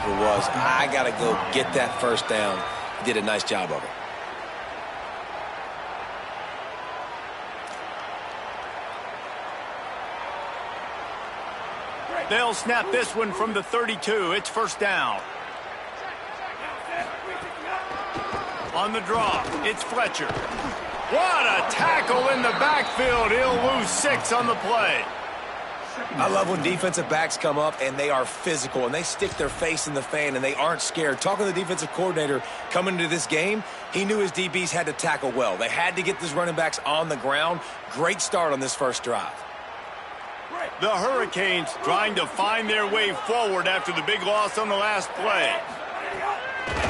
tackle was, I got to go get that first down. He did a nice job of it. They'll snap this one from the 32. It's first down. On the draw, it's Fletcher. What a tackle in the backfield. He'll lose 6 on the play. I love when defensive backs come up and they are physical and they stick their face in the fan and they aren't scared. Talking to the defensive coordinator coming into this game, he knew his DBs had to tackle well. They had to get these running backs on the ground. Great start on this first drive. The Hurricanes trying to find their way forward after the big loss on the last play.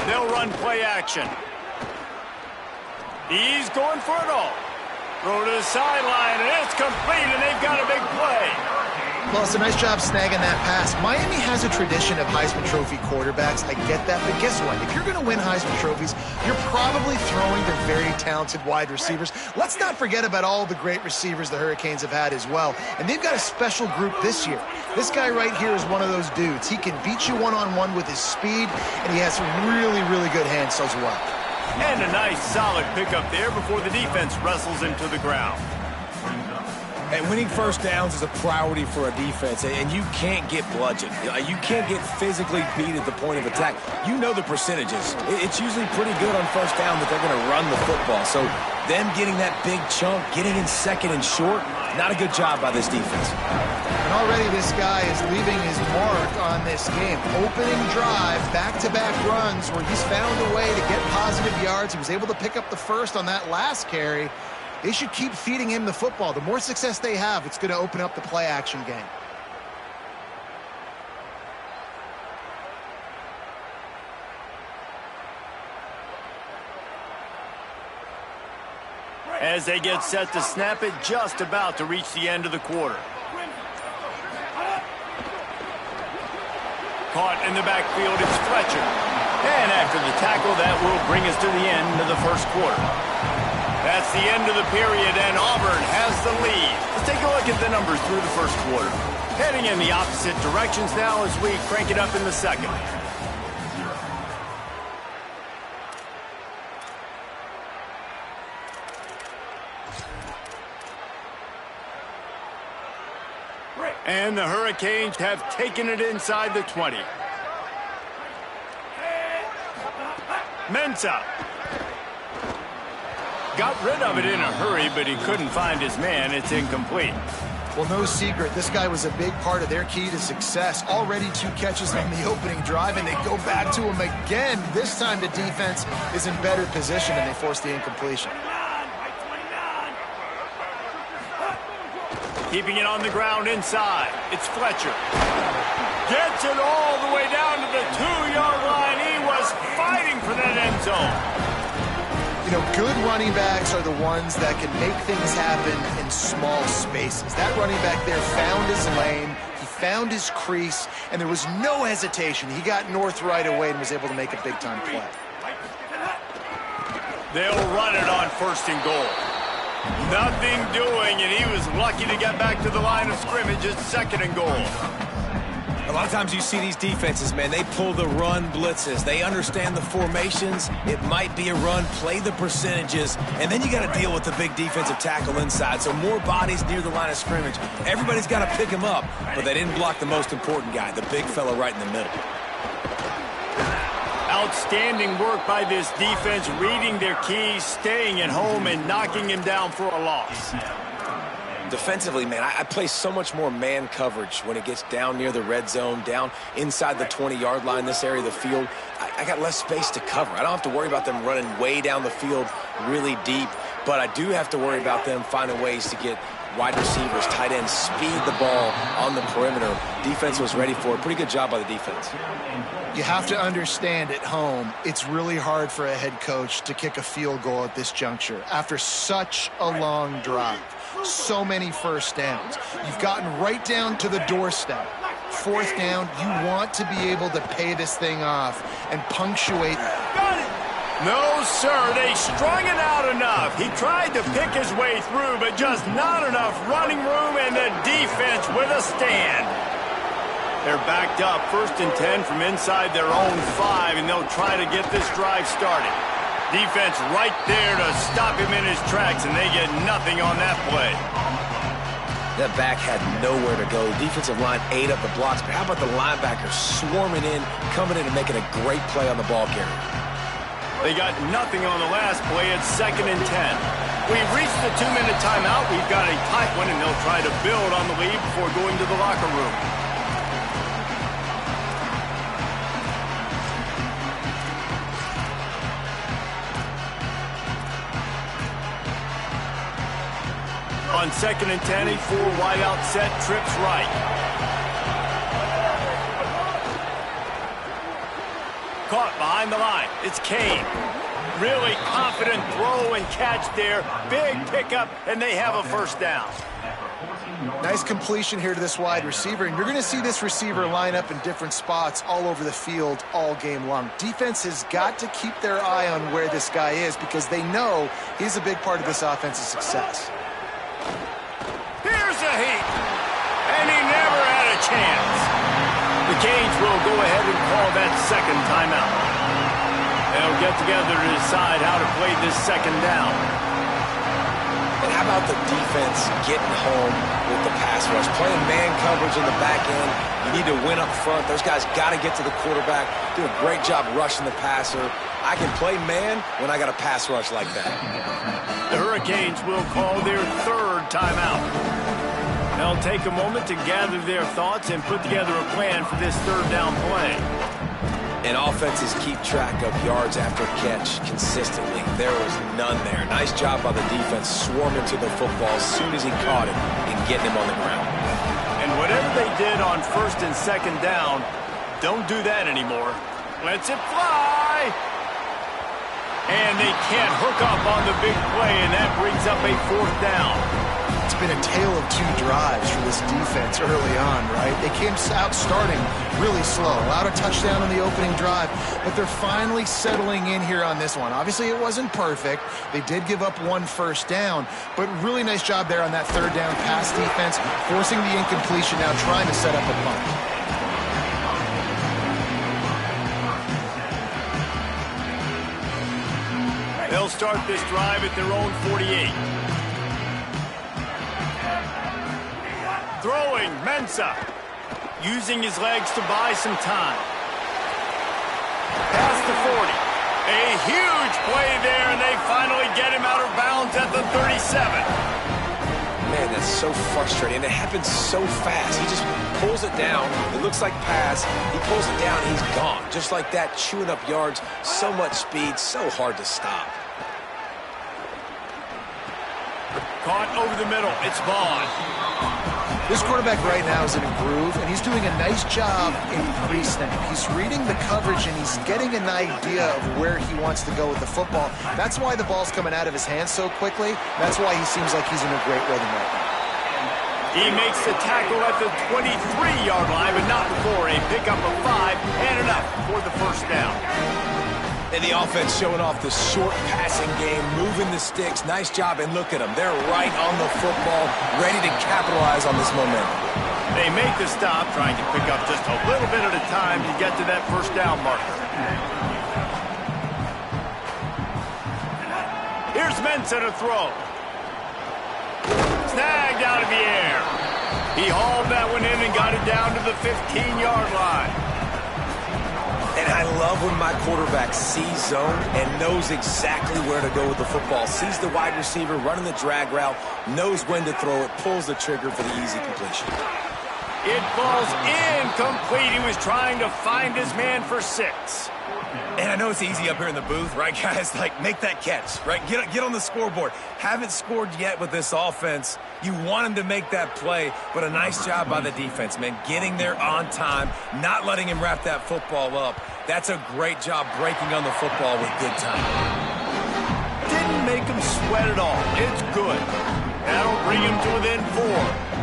They'll run play action. He's going for it all. Throw to the sideline, and it's complete, and they've got a big play. Well, it's a nice job snagging that pass. Miami has a tradition of Heisman Trophy quarterbacks. I get that, but guess what? If you're going to win Heisman Trophies, you're probably throwing to very talented wide receivers. Let's not forget about all the great receivers the Hurricanes have had as well. And they've got a special group this year. This guy right here is one of those dudes. He can beat you one-on-one with his speed, and he has some really, really good hands as well. And a nice solid pickup there before the defense wrestles him to the ground. And winning first downs is a priority for a defense, and you can't get bludgeoned. You can't get physically beat at the point of attack. You know the percentages. It's usually pretty good on first down that they're going to run the football. So them getting that big chunk, getting in second and short, not a good job by this defense. And already this guy is leaving his mark on this game. Opening drive, back-to-back runs where he's found a way to get positive yards. He was able to pick up the first on that last carry. They should keep feeding him the football. The more success they have, it's going to open up the play-action game. As they get set to snap it, just about to reach the end of the quarter. Caught in the backfield, it's Fletcher. And after the tackle, that will bring us to the end of the first quarter. That's the end of the period, and Auburn has the lead. Let's take a look at the numbers through the first quarter. Heading in the opposite directions now as we crank it up in the second. And the Hurricanes have taken it inside the 20. Mensah. Got rid of it in a hurry, but he couldn't find his man. It's incomplete. Well, no secret. This guy was a big part of their key to success. Already 2 catches on the opening drive, and they go back to him again. This time the defense is in better position, and they force the incompletion. Keeping it on the ground inside. It's Fletcher. Gets it all the way down to the 2-yard line. He was fighting for that end zone. You know, good running backs are the ones that can make things happen in small spaces. That running back there found his lane, he found his crease, and there was no hesitation. He got north right away and was able to make a big-time play. They'll run it on first and goal. Nothing doing, and he was lucky to get back to the line of scrimmage at second and goal. A lot of times you see these defenses, man, they pull the run blitzes. They understand the formations. It might be a run, play the percentages, and then you got to deal with the big defensive tackle inside. So more bodies near the line of scrimmage. Everybody's got to pick him up, but they didn't block the most important guy, the big fella right in the middle. Outstanding work by this defense, reading their keys, staying at home, and knocking him down for a loss. Defensively, man, I play so much more man coverage when it gets down near the red zone, down inside the 20-yard line, this area of the field. I got less space to cover. I don't have to worry about them running way down the field really deep, but I do have to worry about them finding ways to get wide receivers, tight ends, speed the ball on the perimeter. Defense was ready for it. Pretty good job by the defense. You have to understand at home, it's really hard for a head coach to kick a field goal at this juncture after such a long drive. So many first downs. You've gotten right down to the doorstep. Fourth down, you want to be able to pay this thing off and punctuate. No, sir, they strung it out enough. He tried to pick his way through, but just not enough running room, and the defense with a stand. They're backed up, 1st and 10 from inside their own 5, and they'll try to get this drive started. Defense right there to stop him in his tracks, and they get nothing on that play. That back had nowhere to go. The defensive line ate up the blocks, but how about the linebackers swarming in, coming in and making a great play on the ball carrier? They got nothing on the last play. It's 2nd and 10. We've reached the 2-minute timeout. We've got a tight one, and they'll try to build on the lead before going to the locker room. On 2nd and 10, a 4 wide out set, trips right. Caught behind the line. It's Kane. Really confident throw and catch there. Big pickup, and they have a 1st down. Nice completion here to this wide receiver, and you're going to see this receiver line up in different spots all over the field all game long. Defense has got to keep their eye on where this guy is because they know he's a big part of this offense's success. Here's a heat, and he never had a chance. The Canes will go ahead and call that 2nd timeout. They'll get together to decide how to play this 2nd down. And how about the defense getting home with the pass rush? Playing man coverage in the back end. You need to win up front. Those guys got to get to the quarterback. Do a great job rushing the passer. I can play man when I got a pass rush like that. The Hurricanes will call their 3rd timeout. They'll take a moment to gather their thoughts and put together a plan for this 3rd down play. And offenses keep track of yards after catch consistently. There was none there. Nice job by the defense swarming to the football as soon as he caught it and getting him on the ground. And whatever they did on 1st and 2nd down, don't do that anymore. Lets it fly. And they can't hook up on the big play, and that brings up a 4th down. It's been a tale of 2 drives for this defense early on, right? They came out starting really slow, allowed a touchdown on the opening drive, but they're finally settling in here on this one. Obviously, it wasn't perfect. They did give up 1 1st down, but really nice job there on that 3rd down pass defense, forcing the incompletion, now trying to set up a punt. They'll start this drive at their own 48. Throwing, Mensah. Using his legs to buy some time. Past the 40. A huge play there, and they finally get him out of bounds at the 37. Man, that's so frustrating. It happens so fast. He just pulls it down. It looks like pass. He pulls it down. He's gone. Just like that, chewing up yards. So much speed, so hard to stop. Caught over the middle. It's Vaughn. This quarterback right now is in a groove, and he's doing a nice job in pre-snap. He's reading the coverage, and he's getting an idea of where he wants to go with the football. That's why the ball's coming out of his hands so quickly. That's why he seems like he's in a great rhythm right now. He makes the tackle at the 23-yard line, but not before a pickup of 5 and enough for the 1st down. And the offense showing off the short passing game, moving the sticks. Nice job, and look at them. They're right on the football, ready to capitalize on this momentum. They make the stop, trying to pick up just a little bit at a time to get to that 1st down marker. Here's Mensah to throw. Snagged out of the air. He hauled that one in and got it down to the 15-yard line. And I love when my quarterback sees zone and knows exactly where to go with the football. Sees the wide receiver running the drag route, knows when to throw it, pulls the trigger for the easy completion. It falls incomplete. He was trying to find his man for 6. And I know it's easy up here in the booth, right, guys? Like, make that catch, right? Get on the scoreboard. Haven't scored yet with this offense. You want him to make that play, but a nice job by the defense, man. Getting there on time, not letting him wrap that football up. That's a great job breaking on the football with good time. Didn't make him sweat at all. It's good. That'll bring him to within 4.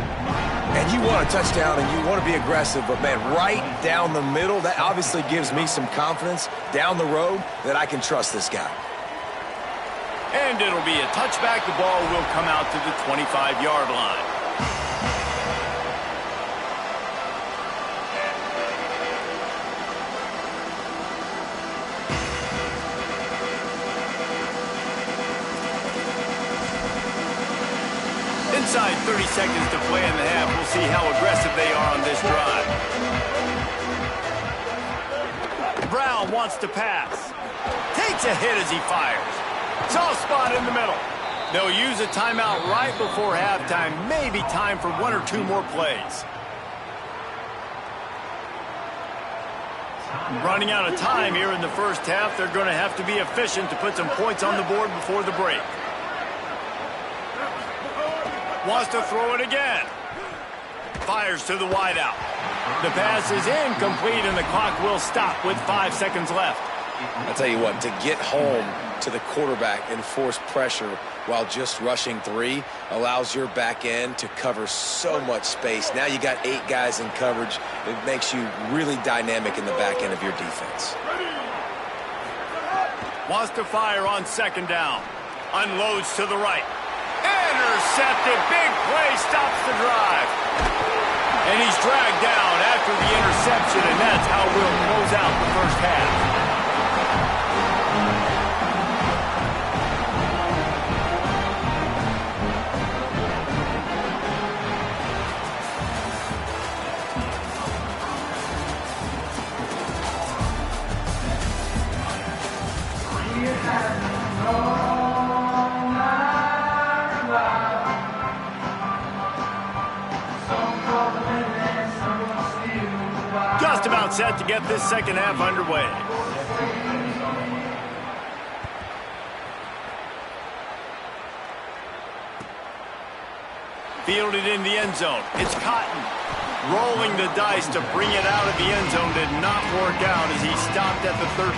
And you want a touchdown and you want to be aggressive, but, man, right down the middle, that obviously gives me some confidence down the road that I can trust this guy. And it'll be a touchback. The ball will come out to the 25-yard line. Inside 30 seconds to play in the half. We'll see how aggressive they are on this drive. Brown wants to pass. Takes a hit as he fires. Soft spot in the middle. They'll use a timeout right before halftime. Maybe time for one or two more plays. Running out of time here in the first half. They're going to have to be efficient to put some points on the board before the break. Wants to throw it again. Fires to the wideout. The pass is incomplete, and the clock will stop with 5 seconds left. I'll tell you what, to get home to the quarterback and force pressure while just rushing 3 allows your back end to cover so much space. Now you got 8 guys in coverage. It makes you really dynamic in the back end of your defense. Wants to fire on second down. Unloads to the right. Intercepted. Big play stops the drive. And he's dragged down after the interception, and that's how we'll close out the first half. Just about set to get this second half underway. Fielded in the end zone. It's Cotton. Rolling the dice to bring it out of the end zone did not work out as he stopped at the 13.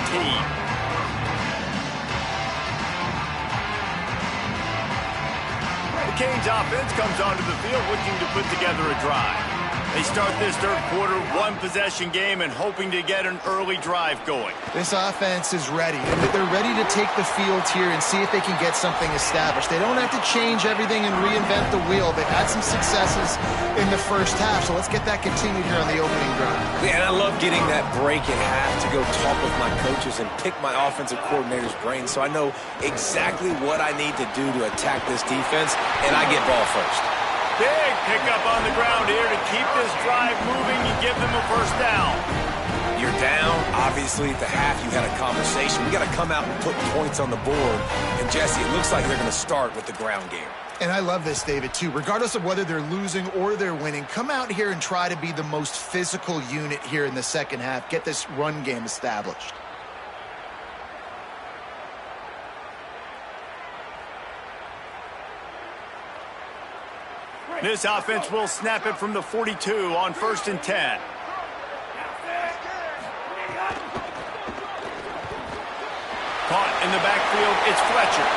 Canes offense comes onto the field looking to put together a drive. They start this third quarter, one-possession game, and hoping to get an early drive going. This offense is ready. They're ready to take the field here and see if they can get something established. They don't have to change everything and reinvent the wheel. They've had some successes in the first half, so let's get that continued here on the opening drive. Yeah, and I love getting that break at half to go talk with my coaches and pick my offensive coordinator's brain so I know exactly what I need to do to attack this defense, and I get ball first. Big pickup on the ground here to keep this drive moving and give them a first down. You're down. Obviously, at the half, you had a conversation. We got to come out and put points on the board. And, Jesse, it looks like they're going to start with the ground game. And I love this, David, too. Regardless of whether they're losing or they're winning, come out here and try to be the most physical unit here in the second half. Get this run game established. This offense will snap it from the 42 on 1st and 10. Caught in the backfield, it's Fletcher.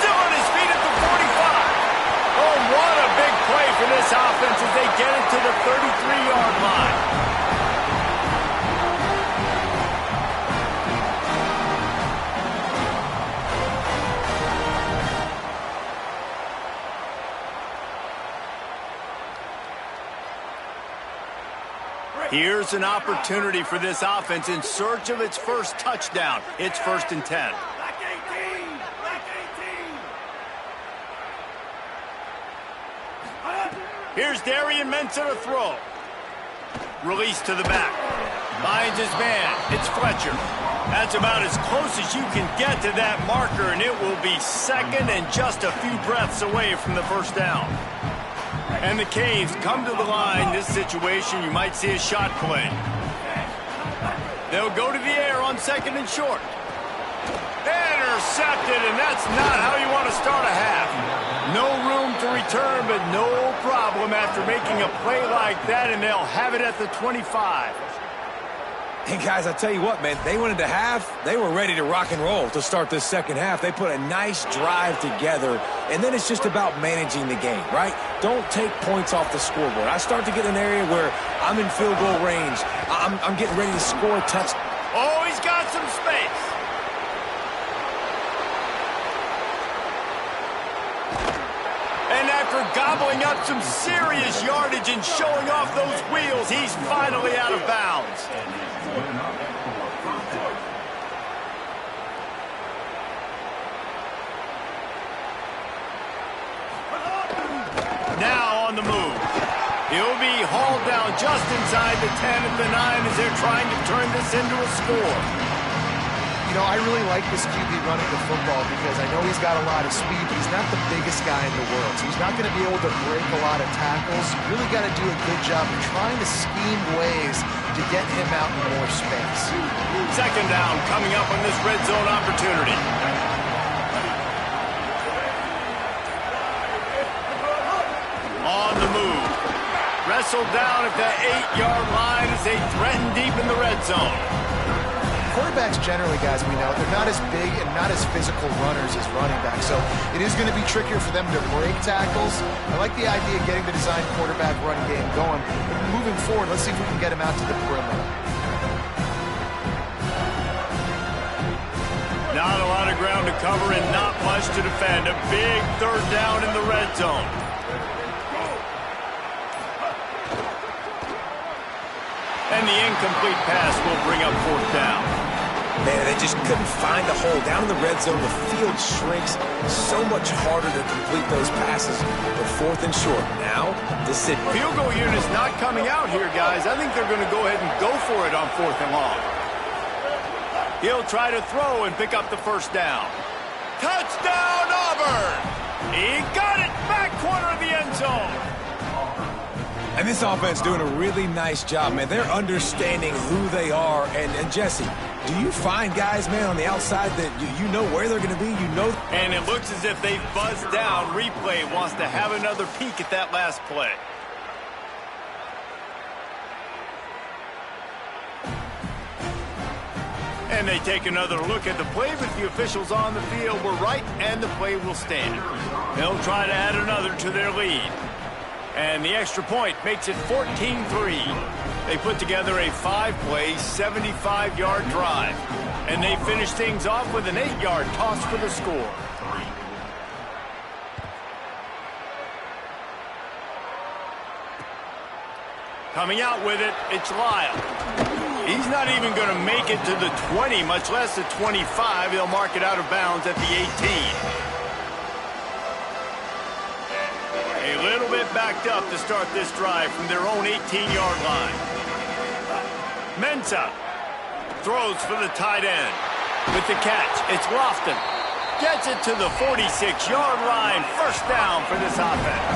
Still on his feet at the 45. Oh, what a big play for this offense as they get it to the 33-yard line. Here's an opportunity for this offense in search of its first touchdown. It's 1st and 10. Here's Darian Mensah to throw. Release to the back. Finds his man. It's Fletcher. That's about as close as you can get to that marker, and it will be second and just a few breaths away from the first down. And the Canes come to the line. This situation, you might see a shot play. They'll go to the air on 2nd and short. Intercepted, and that's not how you want to start a half. No room to return, but no problem after making a play like that, and they'll have it at the 25. And guys, I tell you what, man, they went into half. They were ready to rock and roll to start this second half. They put a nice drive together, and then it's just about managing the game, right? Don't take points off the scoreboard. I start to get an area where I'm in field goal range. I'm getting ready to score a touchdown. Oh, he's got some space. And after gobbling up some serious yardage and showing off those wheels, he's finally out of bounds. Now on the move. He'll be hauled down just inside the 10 at the 9 as they're trying to turn this into a score. You know, I really like this QB running the football because I know he's got a lot of speed, but he's not the biggest guy in the world. So he's not going to be able to break a lot of tackles. You really got to do a good job of trying to scheme ways to get him out in more space. Second down coming up on this red zone opportunity. On the move. Wrestled down at the 8-yard line as they threaten deep in the red zone. Quarterbacks generally, guys, we know, they're not as big and not as physical runners as running backs, so it is going to be trickier for them to break tackles. I like the idea of getting the design quarterback run game going, but moving forward, let's see if we can get him out to the perimeter. Not a lot of ground to cover and not much to defend. A big third down in the red zone. And the incomplete pass will bring up fourth down. Man, they just couldn't find the hole. Down in the red zone, the field shrinks. So much harder to complete those passes. But fourth and short. Now, this is it. Field goal unit's not coming out here, guys. I think they're going to go ahead and go for it on fourth and long. He'll try to throw and pick up the first down. Touchdown, Auburn! He got it! Back corner of the end zone. And this offense doing a really nice job, man. They're understanding who they are. And Jesse, do you find guys, man, on the outside that you know where they're going to be? You know. And it looks as if they've buzzed down. Replay wants to have another peek at that last play. And they take another look at the play, but the officials on the field were right, and the play will stand. They'll try to add another to their lead. And the extra point makes it 14-3. They put together a 5-play, 75-yard drive. And they finish things off with an 8-yard toss for the score. Coming out with it, it's Lyle. He's not even going to make it to the 20, much less the 25. He'll mark it out of bounds at the 18. A little bit backed up to start this drive from their own 18-yard line. Mensah throws for the tight end. With the catch, it's Lofton. Gets it to the 46-yard line. First down for this offense.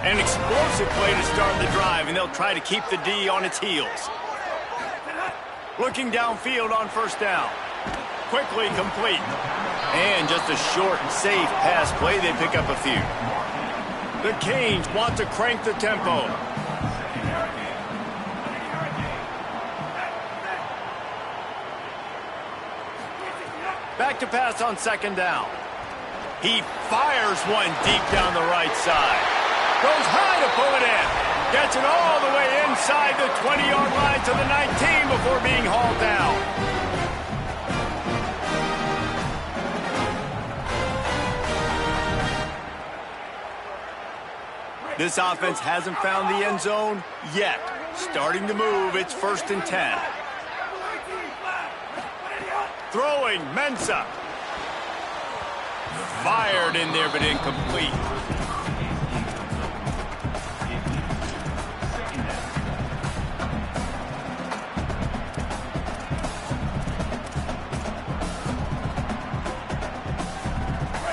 An explosive play to start the drive, and they'll try to keep the D on its heels. Looking downfield on first down. Quickly complete. And just a short and safe pass play. They pick up a few. The Canes want to crank the tempo. Back to pass on second down. He fires one deep down the right side. Goes high to pull it in. Gets it all the way inside the 20-yard line to the 19 before being hauled down. This offense hasn't found the end zone yet. Starting to move, it's 1st and 10. Throwing, Mensah. Fired in there, but incomplete.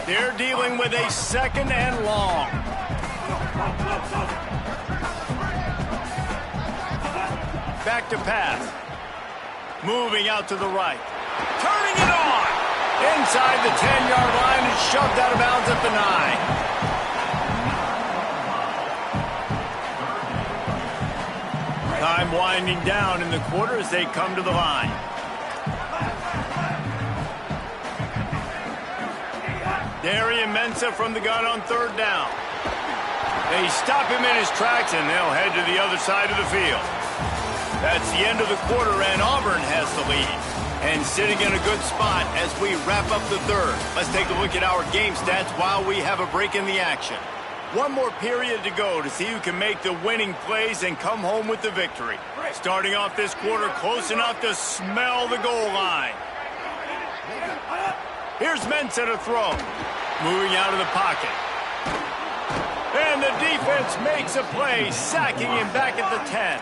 They're dealing with a second and long. Back to pass. Moving out to the right. Turning it on. Inside the 10-yard line and shoved out of bounds at the 9. Time winding down in the quarter as they come to the line. Darian Mensah from the gun on third down. They stop him in his tracks, and they'll head to the other side of the field. That's the end of the quarter, and Auburn has the lead. And sitting in a good spot as we wrap up the third. Let's take a look at our game stats while we have a break in the action. One more period to go to see who can make the winning plays and come home with the victory. Starting off this quarter close enough to smell the goal line. Here's Mensah to throw. Moving out of the pocket. And the defense makes a play, sacking him back at the 10.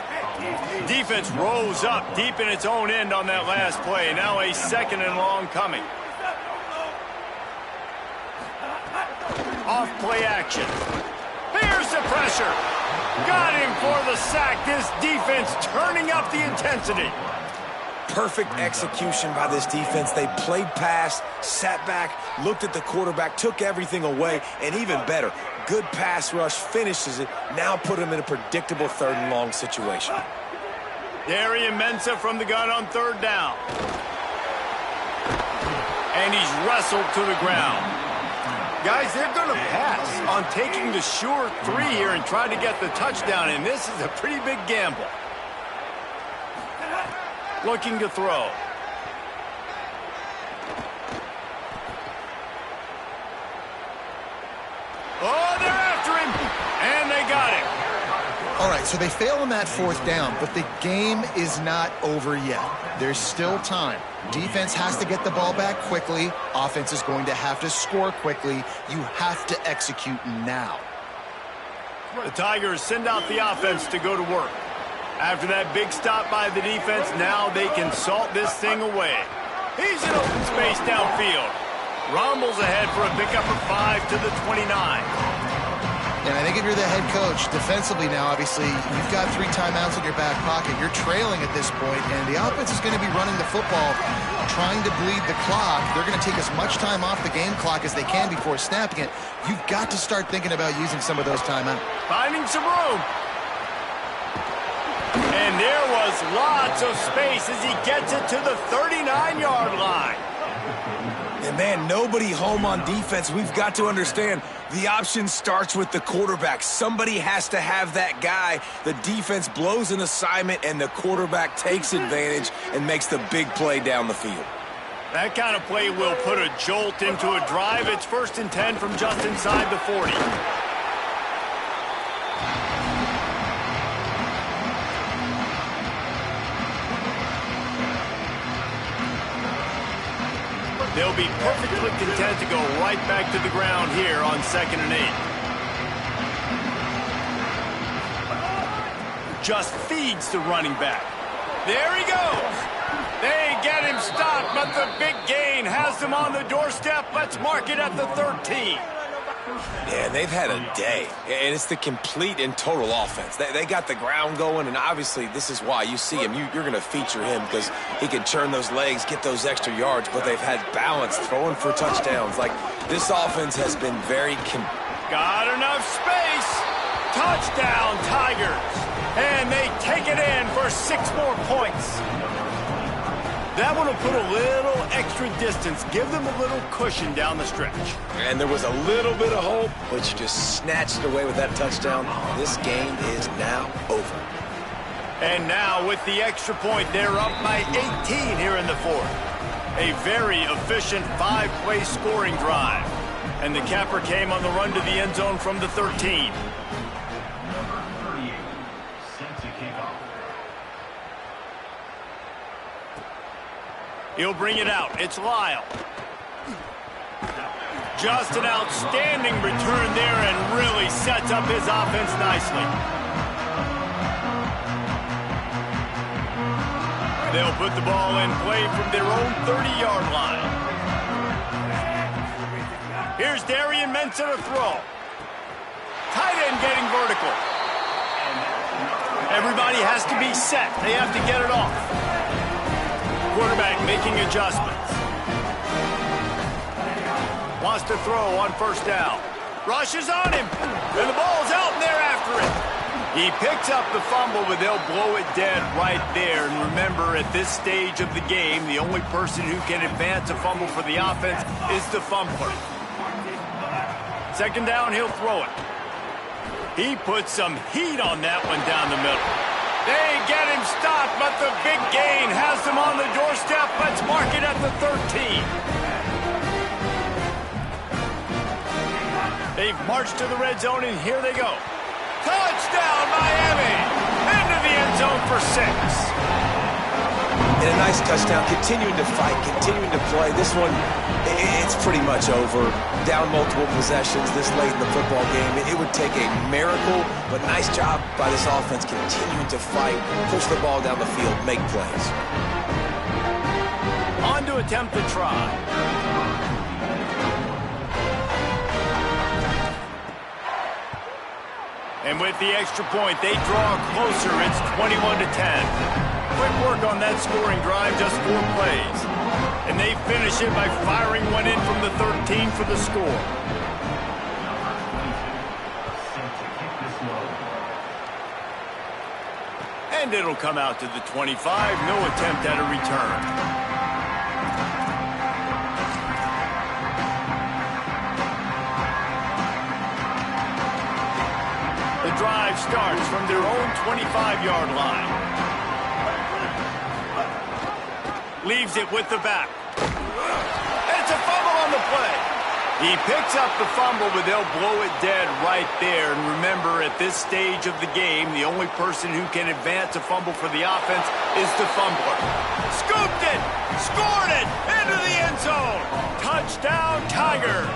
Defense rose up deep in its own end on that last play. Now a 2nd and long coming. Off play action. Here's the pressure. Got him for the sack. This defense turning up the intensity. Perfect execution by this defense. They played pass, sat back, looked at the quarterback, took everything away, and even better, good pass rush, finishes it, now put him in a predictable 3rd and long situation. Darian Mensah from the gun on 3rd down. And he's wrestled to the ground. Guys, they're going to pass on taking the sure 3 here and try to get the touchdown, and this is a pretty big gamble. Looking to throw. Oh, they're after him, and they got him. All right, so they fail on that 4th down, but the game is not over yet. There's still time. Defense has to get the ball back quickly. Offense is going to have to score quickly. You have to execute now. The Tigers send out the offense to go to work. After that big stop by the defense, now they can salt this thing away. He's in open space downfield. Rumbles ahead for a pickup of 5 to the 29. And I think if you're the head coach, defensively now, obviously, you've got 3 timeouts in your back pocket. You're trailing at this point, and the offense is going to be running the football, trying to bleed the clock. They're going to take as much time off the game clock as they can before snapping it. You've got to start thinking about using some of those timeouts. Finding some room. And there was lots of space as he gets it to the 39-yard line. And man, nobody home on defense. We've got to understand the option starts with the quarterback. Somebody has to have that guy. The defense blows an assignment, and the quarterback takes advantage and makes the big play down the field. That kind of play will put a jolt into a drive. It's 1st and 10 from just inside the 40. They'll be perfectly content to go right back to the ground here on 2nd and 8. Just feeds the running back. There he goes. They get him stopped, but the big gain has them on the doorstep. Let's mark it at the 13. Yeah, they've had a day, and it's the complete and total offense. They got the ground going, and obviously this is why you see him. You're going to feature him because he can churn those legs, get those extra yards, but they've had balance throwing for touchdowns. Like, this offense has been very... Got enough space. Touchdown, Tigers. And they take it in for 6 more points. That one will put a little extra distance, give them a little cushion down the stretch. And there was a little bit of hope, but you just snatched it away with that touchdown. This game is now over. And now with the extra point, they're up by 18 here in the 4th. A very efficient 5-play scoring drive. And the capper came on the run to the end zone from the 13. He'll bring it out. It's Lyle. Just an outstanding return there and really sets up his offense nicely. They'll put the ball in play from their own 30-yard line. Here's Darian Mensah to throw. Tight end getting vertical. Everybody has to be set. They have to get it off. Quarterback making adjustments. Wants to throw on 1st down. Rushes on him. And the ball's out and they're after it. He picks up the fumble, but they'll blow it dead right there. And remember, at this stage of the game, the only person who can advance a fumble for the offense is the fumbler. 2nd down, he'll throw it. He puts some heat on that one down the middle. They get him stopped, but the big gain has them on the doorstep. Let's mark it at the 13. They've marched to the red zone, and here they go. Touchdown, Miami! Into the end zone for 6. and a nice touchdown, continuing to fight, continuing to play. This one, it's pretty much over. Down multiple possessions this late in the football game. It would take a miracle, but nice job by this offense continuing to fight, push the ball down the field, make plays. On to attempt the try. And with the extra point, they draw closer. It's 21-10. Quick work on that scoring drive, just 4 plays. And they finish it by firing one in from the 13 for the score. And it'll come out to the 25. No attempt at a return. The drive starts from their own 25-yard line. Leaves it with the back. And it's a fumble on the play. He picks up the fumble, but they'll blow it dead right there. And remember, at this stage of the game, the only person who can advance a fumble for the offense is the fumbler. Scooped it! Scored it! Into the end zone! Touchdown, Tigers!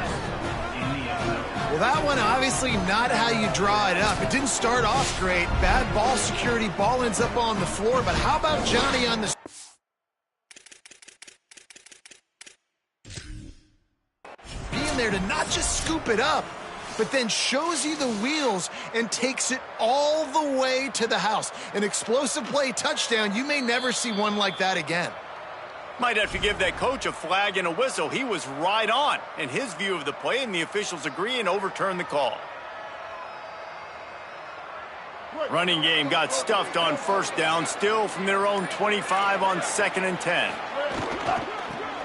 Well, that one obviously not how you draw it up. It didn't start off great. Bad ball security. Ball ends up on the floor. But how about Johnny on the... being there to not just scoop it up, but then shows you the wheels and takes it all the way to the house. An explosive play touchdown. You may never see one like that again. Might have to give that coach a flag and a whistle. He was right on in his view of the play, and the officials agree and overturn the call. Running game got stuffed on first down, still from their own 25 on 2nd and 10.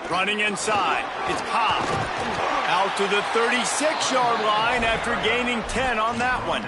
Running inside, it's Cobb. Out to the 36-yard line after gaining 10 on that one.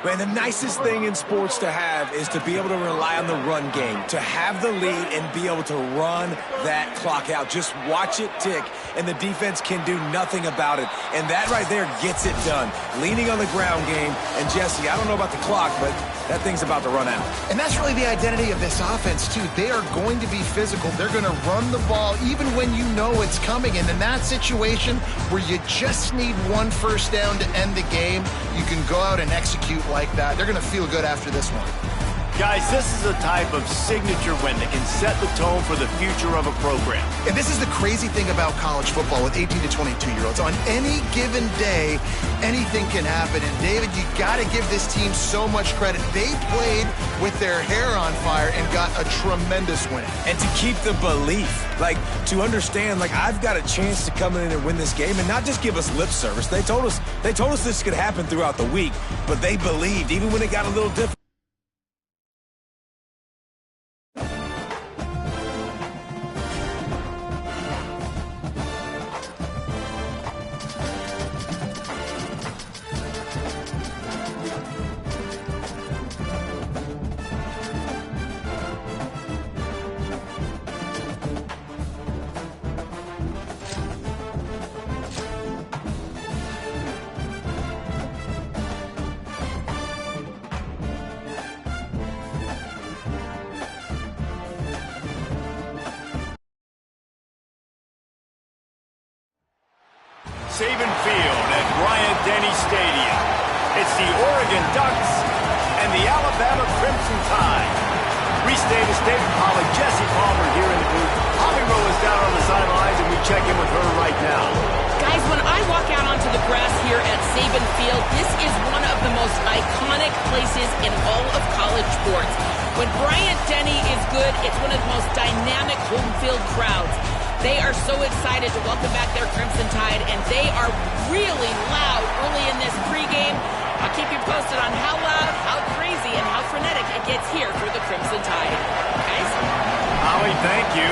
Man, the nicest thing in sports to have is to be able to rely on the run game, to have the lead and be able to run that clock out. Just watch it tick, and the defense can do nothing about it. And that right there gets it done. Leaning on the ground game. And, Jesse, I don't know about the clock, but that thing's about to run out. And that's really the identity of this offense, too. They are going to be physical. They're going to run the ball even when you know it's coming. And in that situation where you just need one first down to end the game, you can go out and execute like that. They're going to feel good after this one. Guys, this is a type of signature win that can set the tone for the future of a program. And this is the crazy thing about college football with 18 to 22-year-olds. On any given day, anything can happen. And, David, you got to give this team so much credit. They played with their hair on fire and got a tremendous win. And to keep the belief, like, to understand, like, I've got a chance to come in and win this game and not just give us lip service. They told us this could happen throughout the week, but they believed, even when it got a little difficult. Saban Field at Bryant-Denny Stadium. It's the Oregon Ducks and the Alabama Crimson Tide. Restate a State College, Jesse Palmer here in the booth. Holly Rowe is down on the sidelines, and we check in with her right now. Guys, when I walk out onto the grass here at Saban Field, this is one of the most iconic places in all of college sports. When Bryant-Denny is good, it's one of the most dynamic home field crowds. They are so excited to welcome back their Crimson Tide, and they are really loud early in this pregame. I'll keep you posted on how loud, how crazy, and how frenetic it gets here for the Crimson Tide. Guys? Holly, thank you.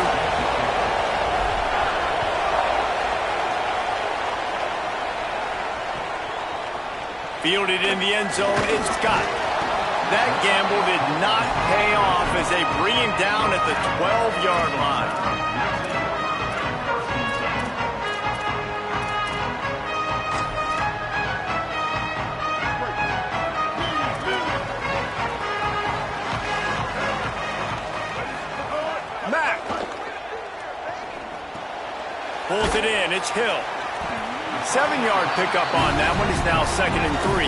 Fielded in the end zone, it's Scott. That gamble did not pay off as they bring him down at the 12-yard line. Pulls it in. It's Hill. 7-yard pickup on that one. Is now 2nd and 3.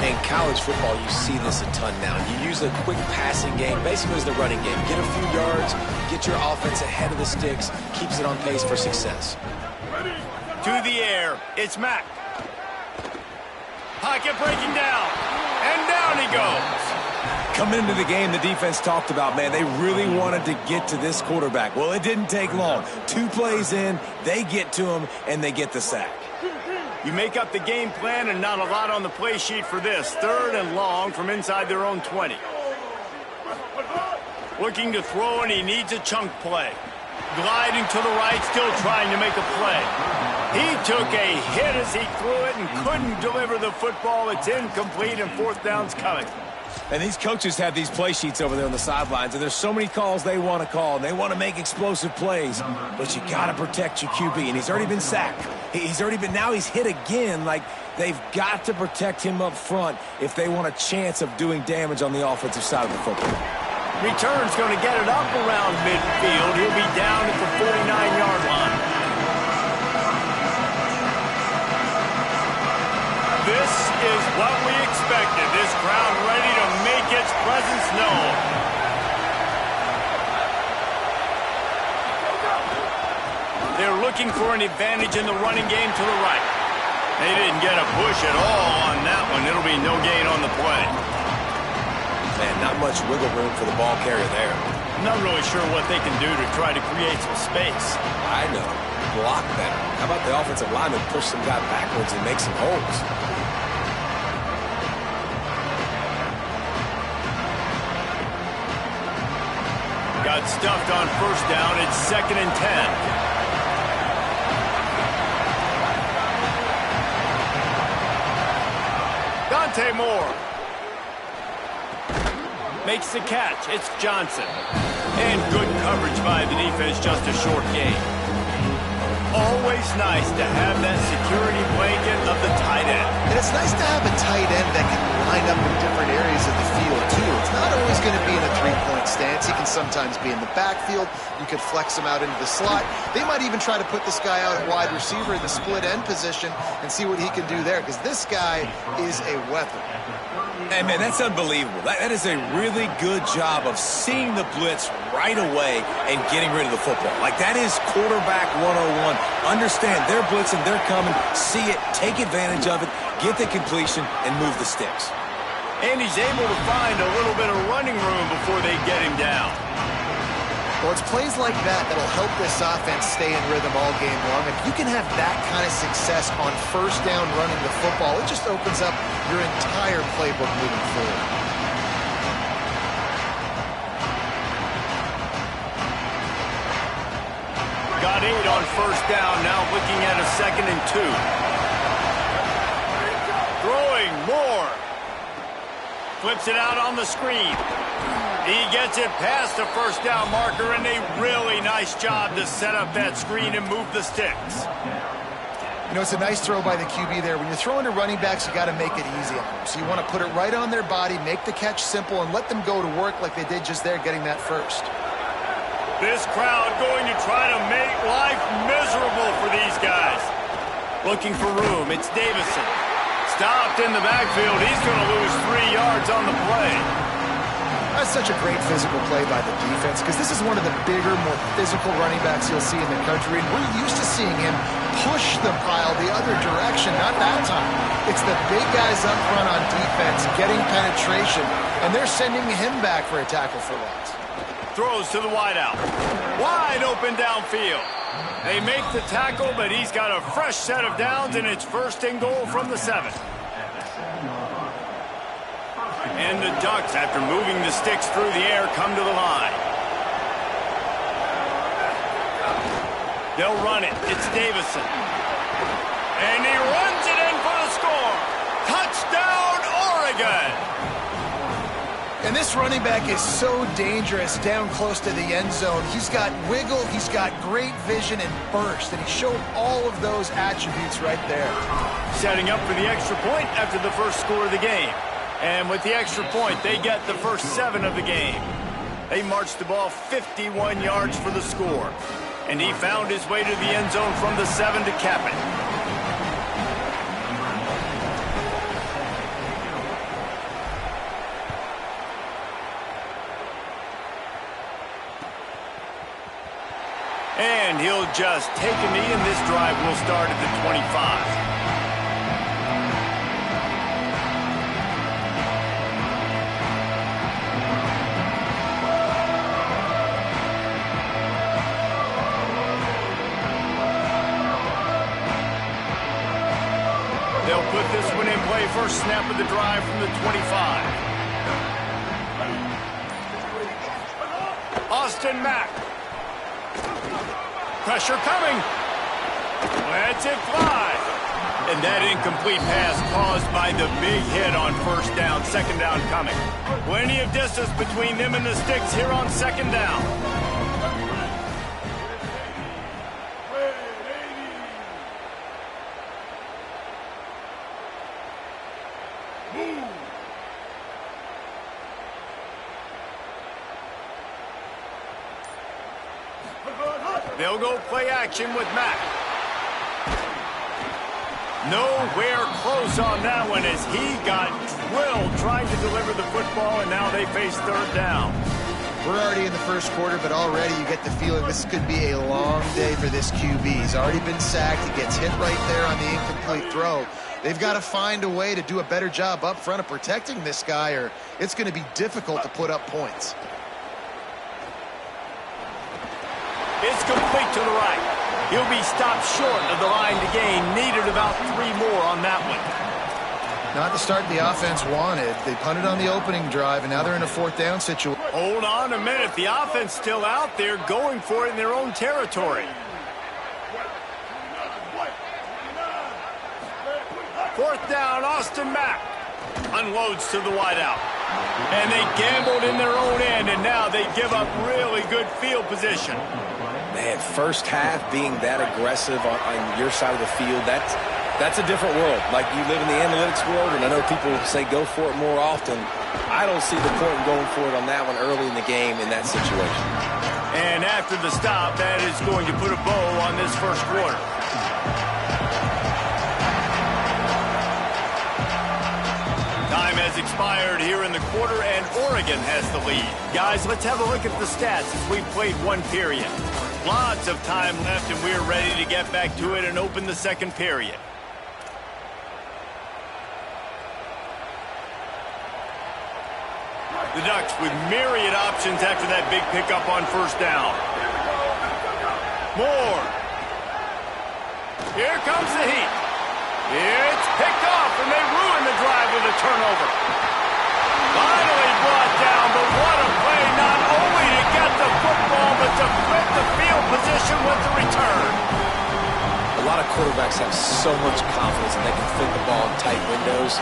In college football, you see this a ton now. You use a quick passing game, basically as the running game. Get a few yards, get your offense ahead of the sticks, keeps it on pace for success. To the air, it's Mack. Pocket breaking down, and down he goes. Coming into the game, the defense talked about, man, they really wanted to get to this quarterback. Well, it didn't take long. 2 plays in, they get to him, and they get the sack. You make up the game plan and not a lot on the play sheet for this. 3rd and long from inside their own 20. Looking to throw, and he needs a chunk play. Gliding to the right, still trying to make a play. He took a hit as he threw it and couldn't deliver the football. It's incomplete, and 4th down's coming. And these coaches have these play sheets over there on the sidelines, and there's so many calls they want to call, and they want to make explosive plays. But you got to protect your QB, and he's already been sacked. Now he's hit again. Like, they've got to protect him up front if they want a chance of doing damage on the offensive side of the football. Return's going to get it up around midfield. He'll be down at the 49-yard line. This is what we expected. This crowd ready to make its presence known. They're looking for an advantage in the running game to the right. They didn't get a push at all on that one. It'll be no gain on the play. Man, not much wiggle room for the ball carrier there. I'm not really sure what they can do to try to create some space. I know. Block better. How about the offensive lineman push some guy backwards and make some holes? Got stuffed on 1st down. It's 2nd and 10. Dante Moore makes the catch. It's Johnson. And good coverage by the defense, just a short gain. Always nice to have that security blanket of the tight end. And it's nice to have a tight end that can line up in different areas of the field, too. It's not always going to be in a 3-point stance. He can sometimes be in the backfield. You could flex him out into the slot. They might even try to put this guy out at wide receiver in the split end position and see what he can do there, because this guy is a weapon. Hey, man, that's unbelievable. That is a really good job of seeing the blitz right away and getting rid of the football. Like, that is quarterback 101. Understand, they're blitzing, they're coming, see it, take advantage of it, get the completion, and move the sticks. And he's able to find a little bit of running room before they get him down. Well, it's plays like that that'll help this offense stay in rhythm all game long. If you can have that kind of success on 1st down running the football, it just opens up your entire playbook moving forward. Got 8 on 1st down, now looking at a 2nd and 2. Throwing more. Flips it out on the screen. He gets it past the 1st down marker, and a really nice job to set up that screen and move the sticks. You know, it's a nice throw by the QB there. When you're throwing to running backs, you got to make it easy on them. So you want to put it right on their body, make the catch simple, and let them go to work like they did just there, getting that first. This crowd going to try to make life miserable for these guys. Looking for room, it's Davison. Stopped in the backfield. He's going to lose 3 yards on the play. That's such a great physical play by the defense, because this is one of the bigger, more physical running backs you'll see in the country, and we're used to seeing him push the pile the other direction. Not that time. It's the big guys up front on defense getting penetration, and they're sending him back for a tackle for loss. Throws to the wideout. Wide open downfield. They make the tackle, but he's got a fresh set of downs, and it's 1st and goal from the 7. And the Ducks, after moving the sticks through the air, come to the line. They'll run it. It's Davison. And he runs it in for the score. Touchdown, Oregon! And this running back is so dangerous down close to the end zone. He's got wiggle, he's got great vision and burst, and he showed all of those attributes right there. Setting up for the extra point after the first score of the game. And with the extra point, they get the first 7 of the game. They march the ball 51 yards for the score. And he found his way to the end zone from the 7 to cap it. And he'll just take a knee, and this drive will start at the 25. They'll put this one in play. First snap of the drive from the 25. Austin Mack. Pressure coming. Lets it fly. And that incomplete pass caused by the big hit on first down. Second down coming. Plenty of distance between them and the sticks here on second down. They'll go play action with Mack. Nowhere close on that one as he got drilled trying to deliver the football, and now they face third down. We're already in the first quarter, but already you get the feeling this could be a long day for this QB. He's already been sacked. He gets hit right there on the incomplete throw. They've got to find a way to do a better job up front of protecting this guy, or it's going to be difficult to put up points. It's complete to the right. He'll be stopped short of the line to gain. Needed about 3 more on that one. Not the start the offense wanted. They punted on the opening drive, and now they're in a fourth down situation. Hold on a minute. The offense still out there going for it in their own territory. Fourth down, Austin Mack unloads to the wideout. And they gambled in their own end, and now they give up really good field position. Man, first half being that aggressive on your side of the field, that's a different world. Like, you live in the analytics world, and I know people say go for it more often. I don't see the point in going for it on that one early in the game in that situation. And after the stop, that is going to put a bow on this first quarter. Time has expired here in the quarter, and Oregon has the lead. Guys, let's have a look at the stats as we've played one period. Lots of time left, and we're ready to get back to it and open the second period. The Ducks with myriad options after that big pickup on first down. Moore. Here comes the heat. It's picked off, and they ruin the drive with a turnover. Finally brought down, but what a play, not only to get the football, but to flip the field position with the return. A lot of quarterbacks have so much confidence that they can fit the ball in tight windows.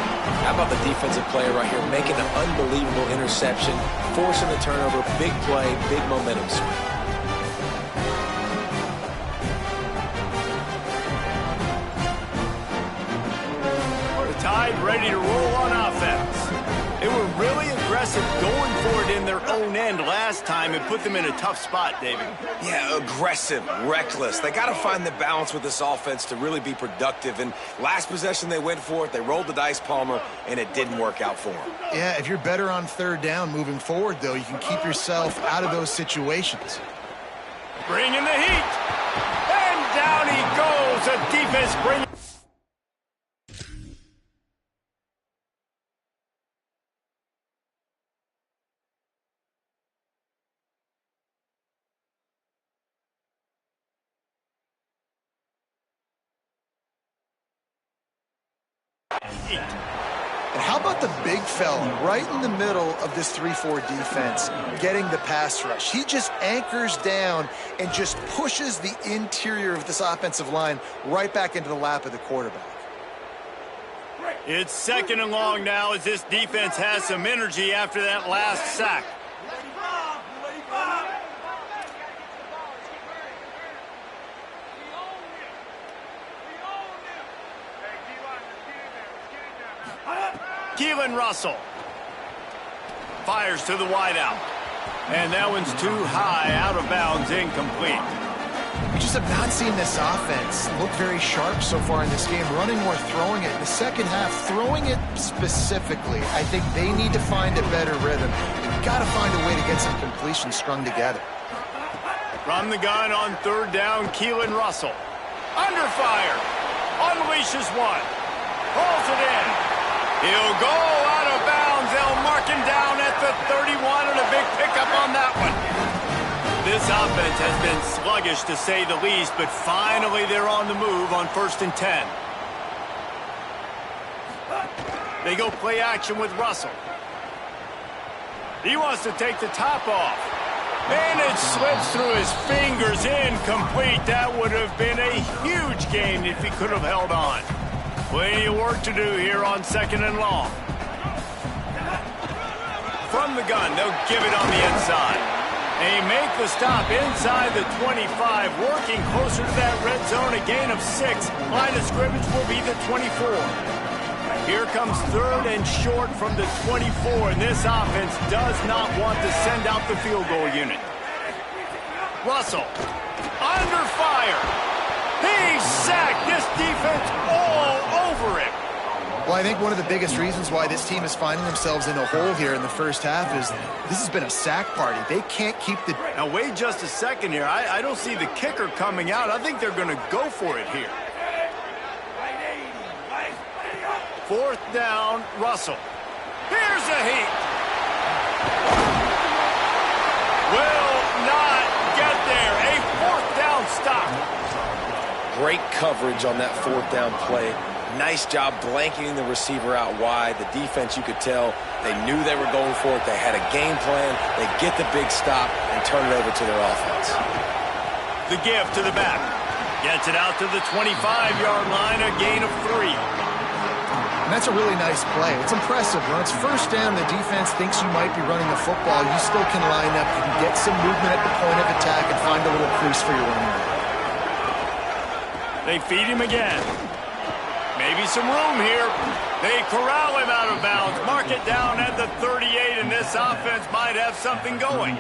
How about the defensive player right here making an unbelievable interception, forcing the turnover, big play, big momentum swing. The Tide ready to roll on offense. They were really aggressive going for it in their own end last time and put them in a tough spot, David. Yeah, aggressive, reckless. They got to find the balance with this offense to really be productive. And last possession they went for it. They rolled the dice, Palmer, and it didn't work out for them. Yeah, if you're better on third down moving forward, though, you can keep yourself out of those situations. Bringing the heat. And down he goes. A defense bringing. And how about the big fella right in the middle of this 3-4 defense getting the pass rush? He just anchors down and just pushes the interior of this offensive line right back into the lap of the quarterback. It's second and long now as this defense has some energy after that last sack. Keelan Russell fires to the wideout. And that one's too high, out of bounds, incomplete. just have not seen this offense look very sharp so far in this game, running more, throwing it. In the second half, throwing it specifically, I think they need to find a better rhythm. They've got to find a way to get some completions strung together. From the gun on third down, Keelan Russell. Under fire. Unleashes one. Pulls it in. He'll go out of bounds. They'll mark him down at the 31, and a big pickup on that one. This offense has been sluggish, to say the least, but finally they're on the move on 1st and 10. They go play action with Russell. He wants to take the top off. And it slips through his fingers, incomplete. That would have been a huge gain if he could have held on. Plenty of work to do here on 2nd and long. From the gun, they'll give it on the inside. They make the stop inside the 25, working closer to that red zone, a gain of 6. Line of scrimmage will be the 24. Here comes 3rd and short from the 24, and this offense does not want to send out the field goal unit. Russell, under fire. He's sacked. This defense all over him. Well, I think one of the biggest reasons why this team is finding themselves in a hole here in the first half is this has been a sack party. They can't keep the... Now, wait just a second here. I don't see the kicker coming out. I think they're going to go for it here. 4th down, Russell. Here's a heat. Will not get there. A 4th down stop. Great coverage on that 4th down play. Nice job blanketing the receiver out wide. The defense, you could tell, they knew they were going for it. They had a game plan. They get the big stop and turn it over to their offense. The give to the back. Gets it out to the 25-yard line, a gain of 3. And that's a really nice play. It's impressive. When it's 1st down, the defense thinks you might be running the football. You still can line up. You can get some movement at the point of attack and find a little crease for your running back. They feed him again. Maybe some room here. They corral him out of bounds. Mark it down at the 38, and this offense might have something going.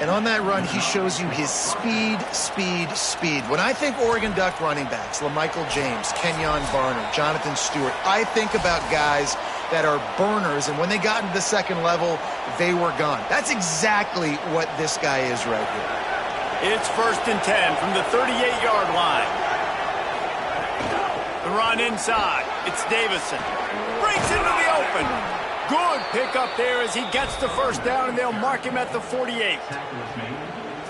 And on that run, he shows you his speed, speed, speed. When I think Oregon Duck running backs, LaMichael James, Kenyon Barner, Jonathan Stewart, I think about guys that are burners, and when they got into the second level, they were gone. That's exactly what this guy is right here. It's 1st and 10 from the 38-yard line. The run inside. It's Davison. Breaks into the open. Good pickup there as he gets the 1st down, and they'll mark him at the 48.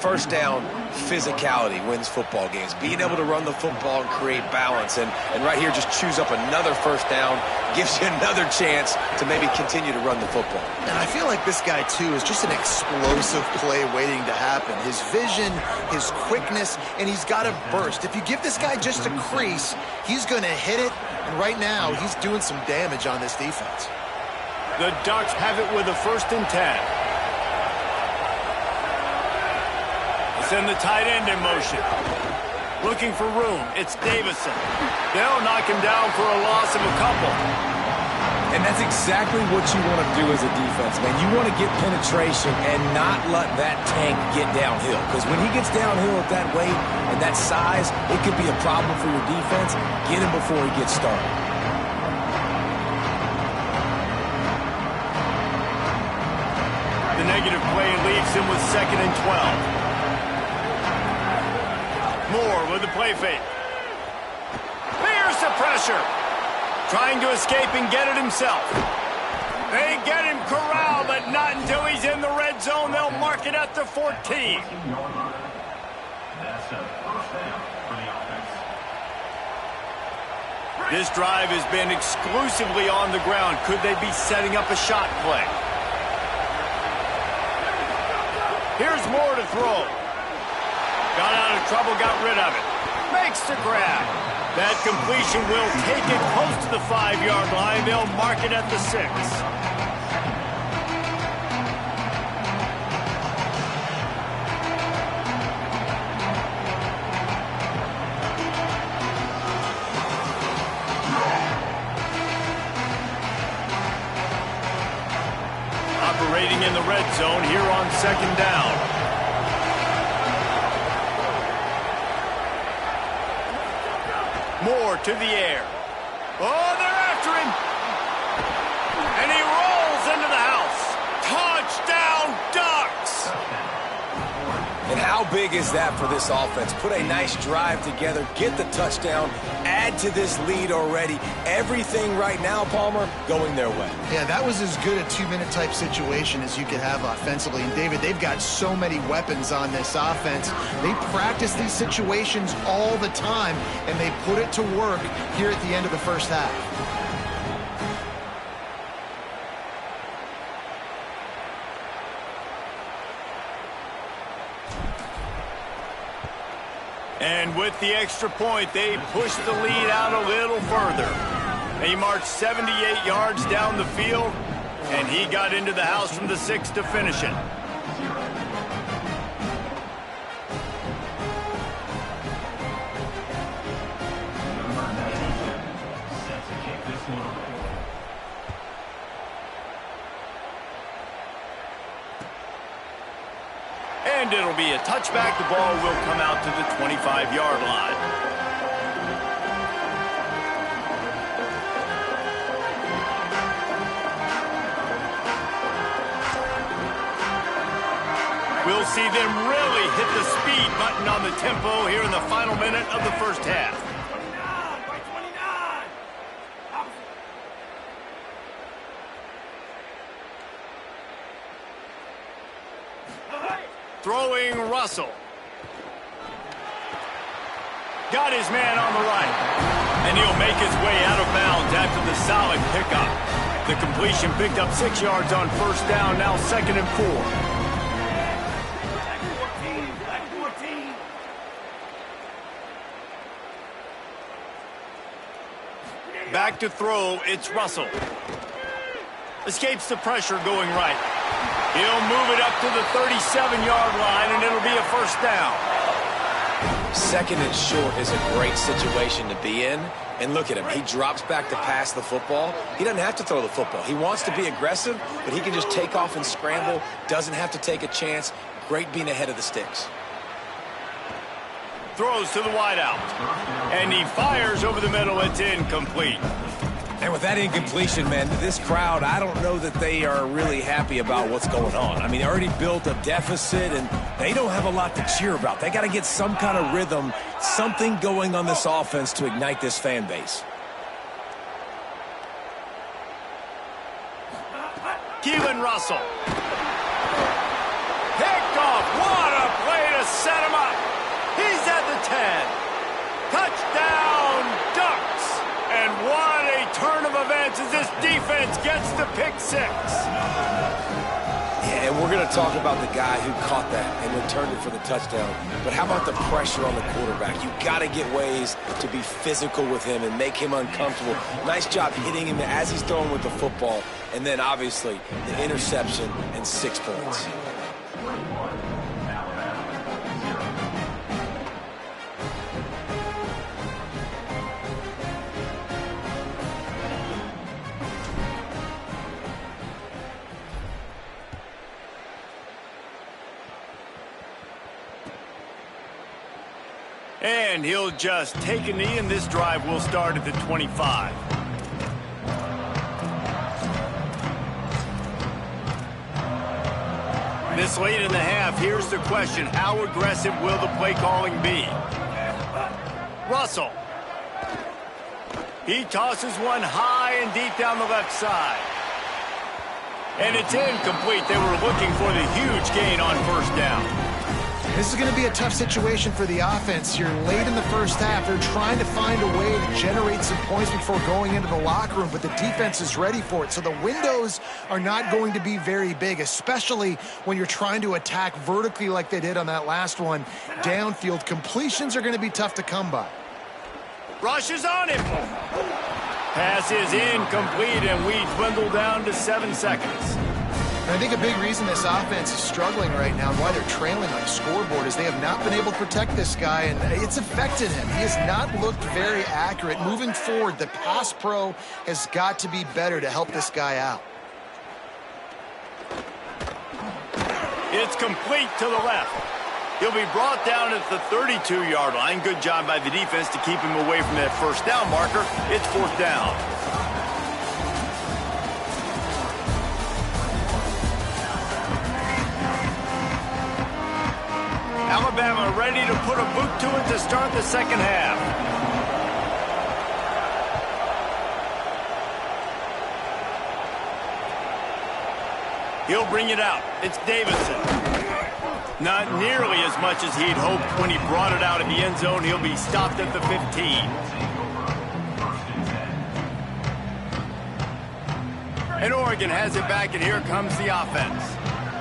1st down, physicality wins football games. Being able to run the football and create balance. And right here, just choose up another 1st down, gives you another chance to maybe continue to run the football. And I feel like this guy, too, is just an explosive play waiting to happen. His vision, his quickness, and he's got a burst. If you give this guy just a crease, he's going to hit it. And right now, he's doing some damage on this defense. The Ducks have it with a 1st and 10. Send the tight end in motion. Looking for room. It's Davison. They'll knock him down for a loss of a couple. And that's exactly what you want to do as a defense, man. You want to get penetration and not let that tank get downhill. Because when he gets downhill at that weight and that size, it could be a problem for your defense. Get him before he gets started. The negative play leaves him with 2nd and 12. Moore with the play fake. Here's the pressure. Trying to escape and get it himself. They get him corralled, but not until he's in the red zone. They'll mark it at the 14. This drive has been exclusively on the ground. Could they be setting up a shot play? Here's Moore to throw. Got out of trouble, got rid of it. Makes the grab. That completion will take it close to the 5-yard line. They'll mark it at the 6. Operating in the red zone here on 2nd down. More to the air. Oh, they're after him. And he rolls into the house. Touchdown, Ducks! And how big is that for this offense? Put a nice drive together, get the touchdown, add to this lead already. Everything right now, Palmer, going their way. Yeah, that was as good a two-minute type situation as you could have offensively. And, David, they've got so many weapons on this offense. They practice these situations all the time, and they put it to work here at the end of the first half. And with the extra point, they push the lead out a little further. He marched 78 yards down the field, and he got into the house from the 6 to finish it. And it'll be a touchback. The ball will come out to the 25-yard line. We'll see them really hit the speed button on the tempo here in the final minute of the first half. Throwing Russell. Got his man on the right. And he'll make his way out of bounds after the solid pickup. The completion picked up 6 yards on first down, now 2nd and 4. Back to throw, it's Russell. Escapes the pressure going right. He'll move it up to the 37-yard line, and it'll be a first down. 2nd and short is a great situation to be in. And look at him. He drops back to pass the football. He doesn't have to throw the football. He wants to be aggressive, but he can just take off and scramble. Doesn't have to take a chance. Great being ahead of the sticks. Throws to the wideout. And he fires over the middle. It's incomplete. And with that incompletion, man, this crowd, I don't know that they are really happy about what's going on. I mean, they already built a deficit, and they don't have a lot to cheer about. They got to get some kind of rhythm, something going on this offense to ignite this fan base. Keelan Russell. Picked off. What a play to set him up. He's at the 10. Touchdown, Ducks. And what a turn of events as this defense gets the pick 6. Yeah, and we're going to talk about the guy who caught that and returned it for the touchdown. But how about the pressure on the quarterback? You got to get ways to be physical with him and make him uncomfortable. Nice job hitting him as he's throwing with the football. And then, obviously, the interception and 6 points. And he'll just take a knee, and this drive will start at the 25. This late in the half, here's the question. How aggressive will the play calling be? Russell. He tosses one high and deep down the left side. And it's incomplete. They were looking for the huge gain on first down. This is going to be a tough situation for the offense. You're late in the first half. They're trying to find a way to generate some points before going into the locker room, but the defense is ready for it. So the windows are not going to be very big, especially when you're trying to attack vertically like they did on that last one. Downfield completions are going to be tough to come by. Rush is on him. Pass is incomplete, and we dwindle down to 7 seconds. And I think a big reason this offense is struggling right now and why they're trailing on the scoreboard is they have not been able to protect this guy, and it's affected him. He has not looked very accurate. Moving forward, the pass pro has got to be better to help this guy out. It's complete to the left. He'll be brought down at the 32-yard line. Good job by the defense to keep him away from that first down marker. It's fourth down. Alabama ready to put a boot to it to start the second half. He'll bring it out. It's Davidson. Not nearly as much as he'd hoped when he brought it out in the end zone. He'll be stopped at the 15. And Oregon has it back, and here comes the offense.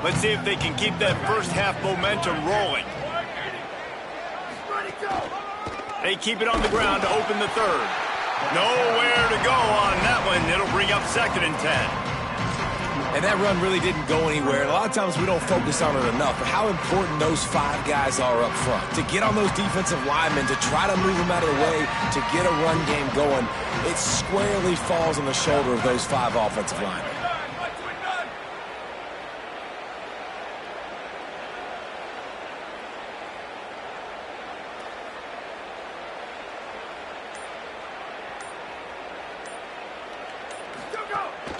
Let's see if they can keep that first half momentum rolling. They keep it on the ground to open the third. Nowhere to go on that one. It'll bring up 2nd and 10. And that run really didn't go anywhere. And a lot of times we don't focus on it enough, but how important those 5 guys are up front. To get on those defensive linemen, to try to move them out of the way, to get a run game going, it squarely falls on the shoulder of those 5 offensive linemen.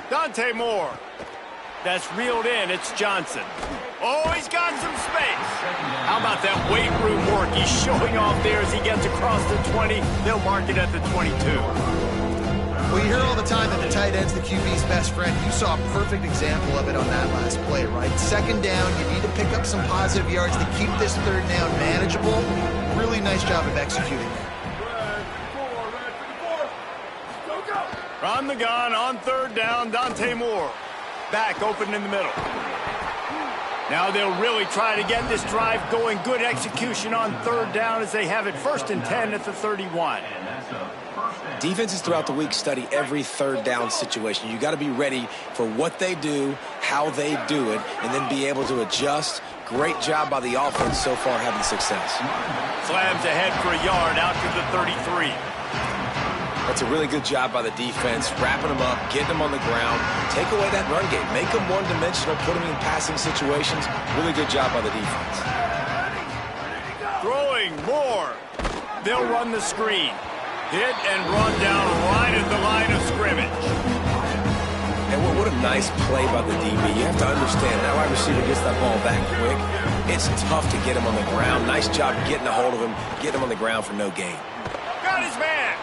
Dante Moore. That's reeled in. It's Johnson. Oh, he's got some space. How about that weight room work? He's showing off there as he gets across the 20. They'll mark it at the 22. Well, you hear all the time that the tight end's the QB's best friend. You saw a perfect example of it on that last play, right? Second down, you need to pick up some positive yards to keep this third down manageable. Really nice job of executing there. From the gun on third down, Dante Moore. Back open in the middle. Now they'll really try to get this drive going. Good execution on third down as they have it 1st and 10 at the 31. Defenses throughout the week study every third down situation. You got to be ready for what they do, how they do it, and then be able to adjust. Great job by the offense so far having success. Slams ahead for a yard out to the 33. That's a really good job by the defense, wrapping them up, getting them on the ground, take away that run game, make them one-dimensional, put them in passing situations. Really good job by the defense. Throwing more. They'll run the screen. Hit and run down right at the line of scrimmage. And what a nice play by the DB. You have to understand, that wide receiver gets that ball that quick. It's tough to get him on the ground. Nice job getting a hold of him, getting him on the ground for no gain. Got his man.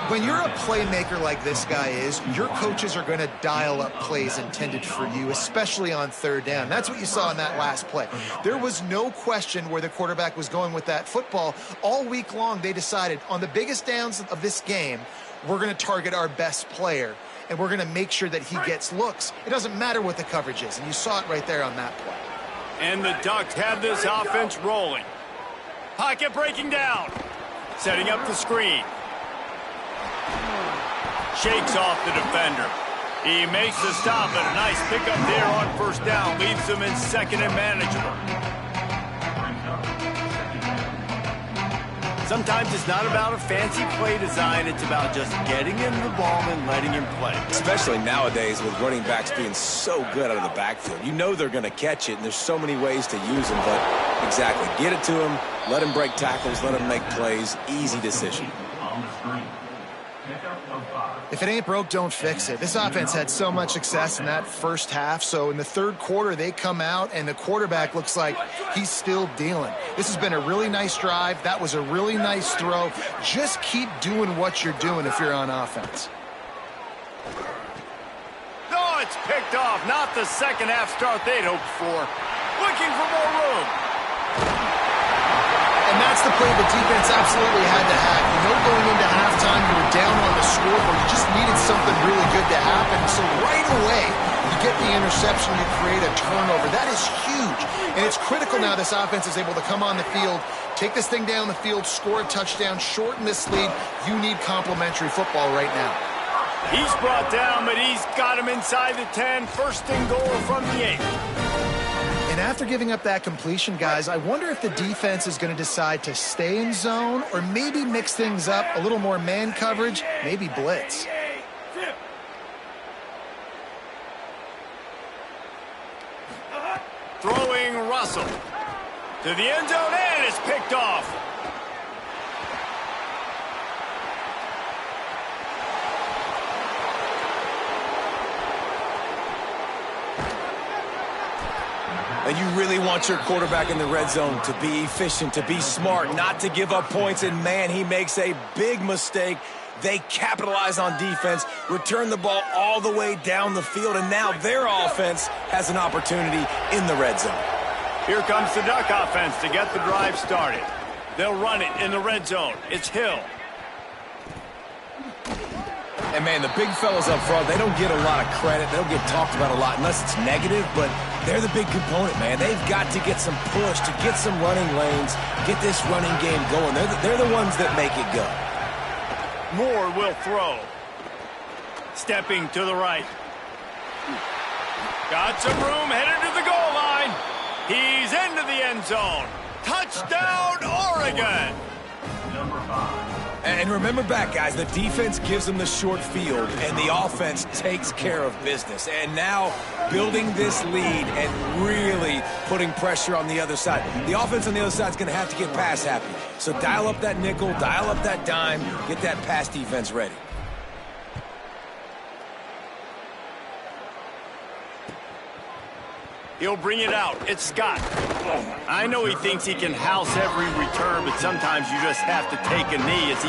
When you're a playmaker like this guy is, your coaches are going to dial up plays intended for you, especially on third down. That's what you saw in that last play. There was no question where the quarterback was going with that football. All week long, they decided on the biggest downs of this game, we're going to target our best player, and we're going to make sure that he gets looks. It doesn't matter what the coverage is, and you saw it right there on that play. And the Ducks have this offense rolling. Pocket breaking down. Setting up the screen. Shakes off the defender. He makes the stop, and a nice pickup there on first down. Leaves them in 2nd and manageable. Sometimes it's not about a fancy play design. It's about just getting him the ball and letting him play. Especially nowadays with running backs being so good out of the backfield. You know they're going to catch it, and there's so many ways to use them. But exactly, get it to him, let him break tackles, let him make plays. Easy decision. If it ain't broke, don't fix it. This offense had so much success in that first half, so in the third quarter, they come out, and the quarterback looks like he's still dealing. This has been a really nice drive. That was a really nice throw. Just keep doing what you're doing if you're on offense. No, it's picked off. Not the second half start they'd hoped for. Looking for more room. And that's the play the defense absolutely had to have. You know, going into halftime, you were down on the scoreboard. You just needed something really good to happen. So right away, you get the interception, you create a turnover. That is huge. And it's critical now this offense is able to come on the field, take this thing down the field, score a touchdown, shorten this lead. You need complimentary football right now. He's brought down, but he's got him inside the 10. 1st and goal from the 8. And after giving up that completion, guys, I wonder if the defense is going to decide to stay in zone or maybe mix things up, a little more man coverage, maybe blitz. Throwing Russell. To the end zone, and it's picked off. And you really want your quarterback in the red zone to be efficient, to be smart, not to give up points. And, man, he makes a big mistake. They capitalize on defense, return the ball all the way down the field, and now their offense has an opportunity in the red zone. Here comes the Duck offense to get the drive started. They'll run it in the red zone. It's Hill. And, man, the big fellas up front, they don't get a lot of credit. They don't get talked about a lot unless it's negative, but they're the big component, man. They've got to get some push, to get some running lanes, get this running game going. They're the ones that make it go. Moore will throw. Stepping to the right. Got some room, headed to the goal line. He's into the end zone. Touchdown, Oregon! Number 5. And remember back, guys, the defense gives them the short field, and the offense takes care of business. And now building this lead and really putting pressure on the other side. The offense on the other side is going to have to get pass happy. So dial up that nickel, dial up that dime, get that pass defense ready. He'll bring it out. It's Scott. I know he thinks he can house every return, but sometimes you just have to take a knee.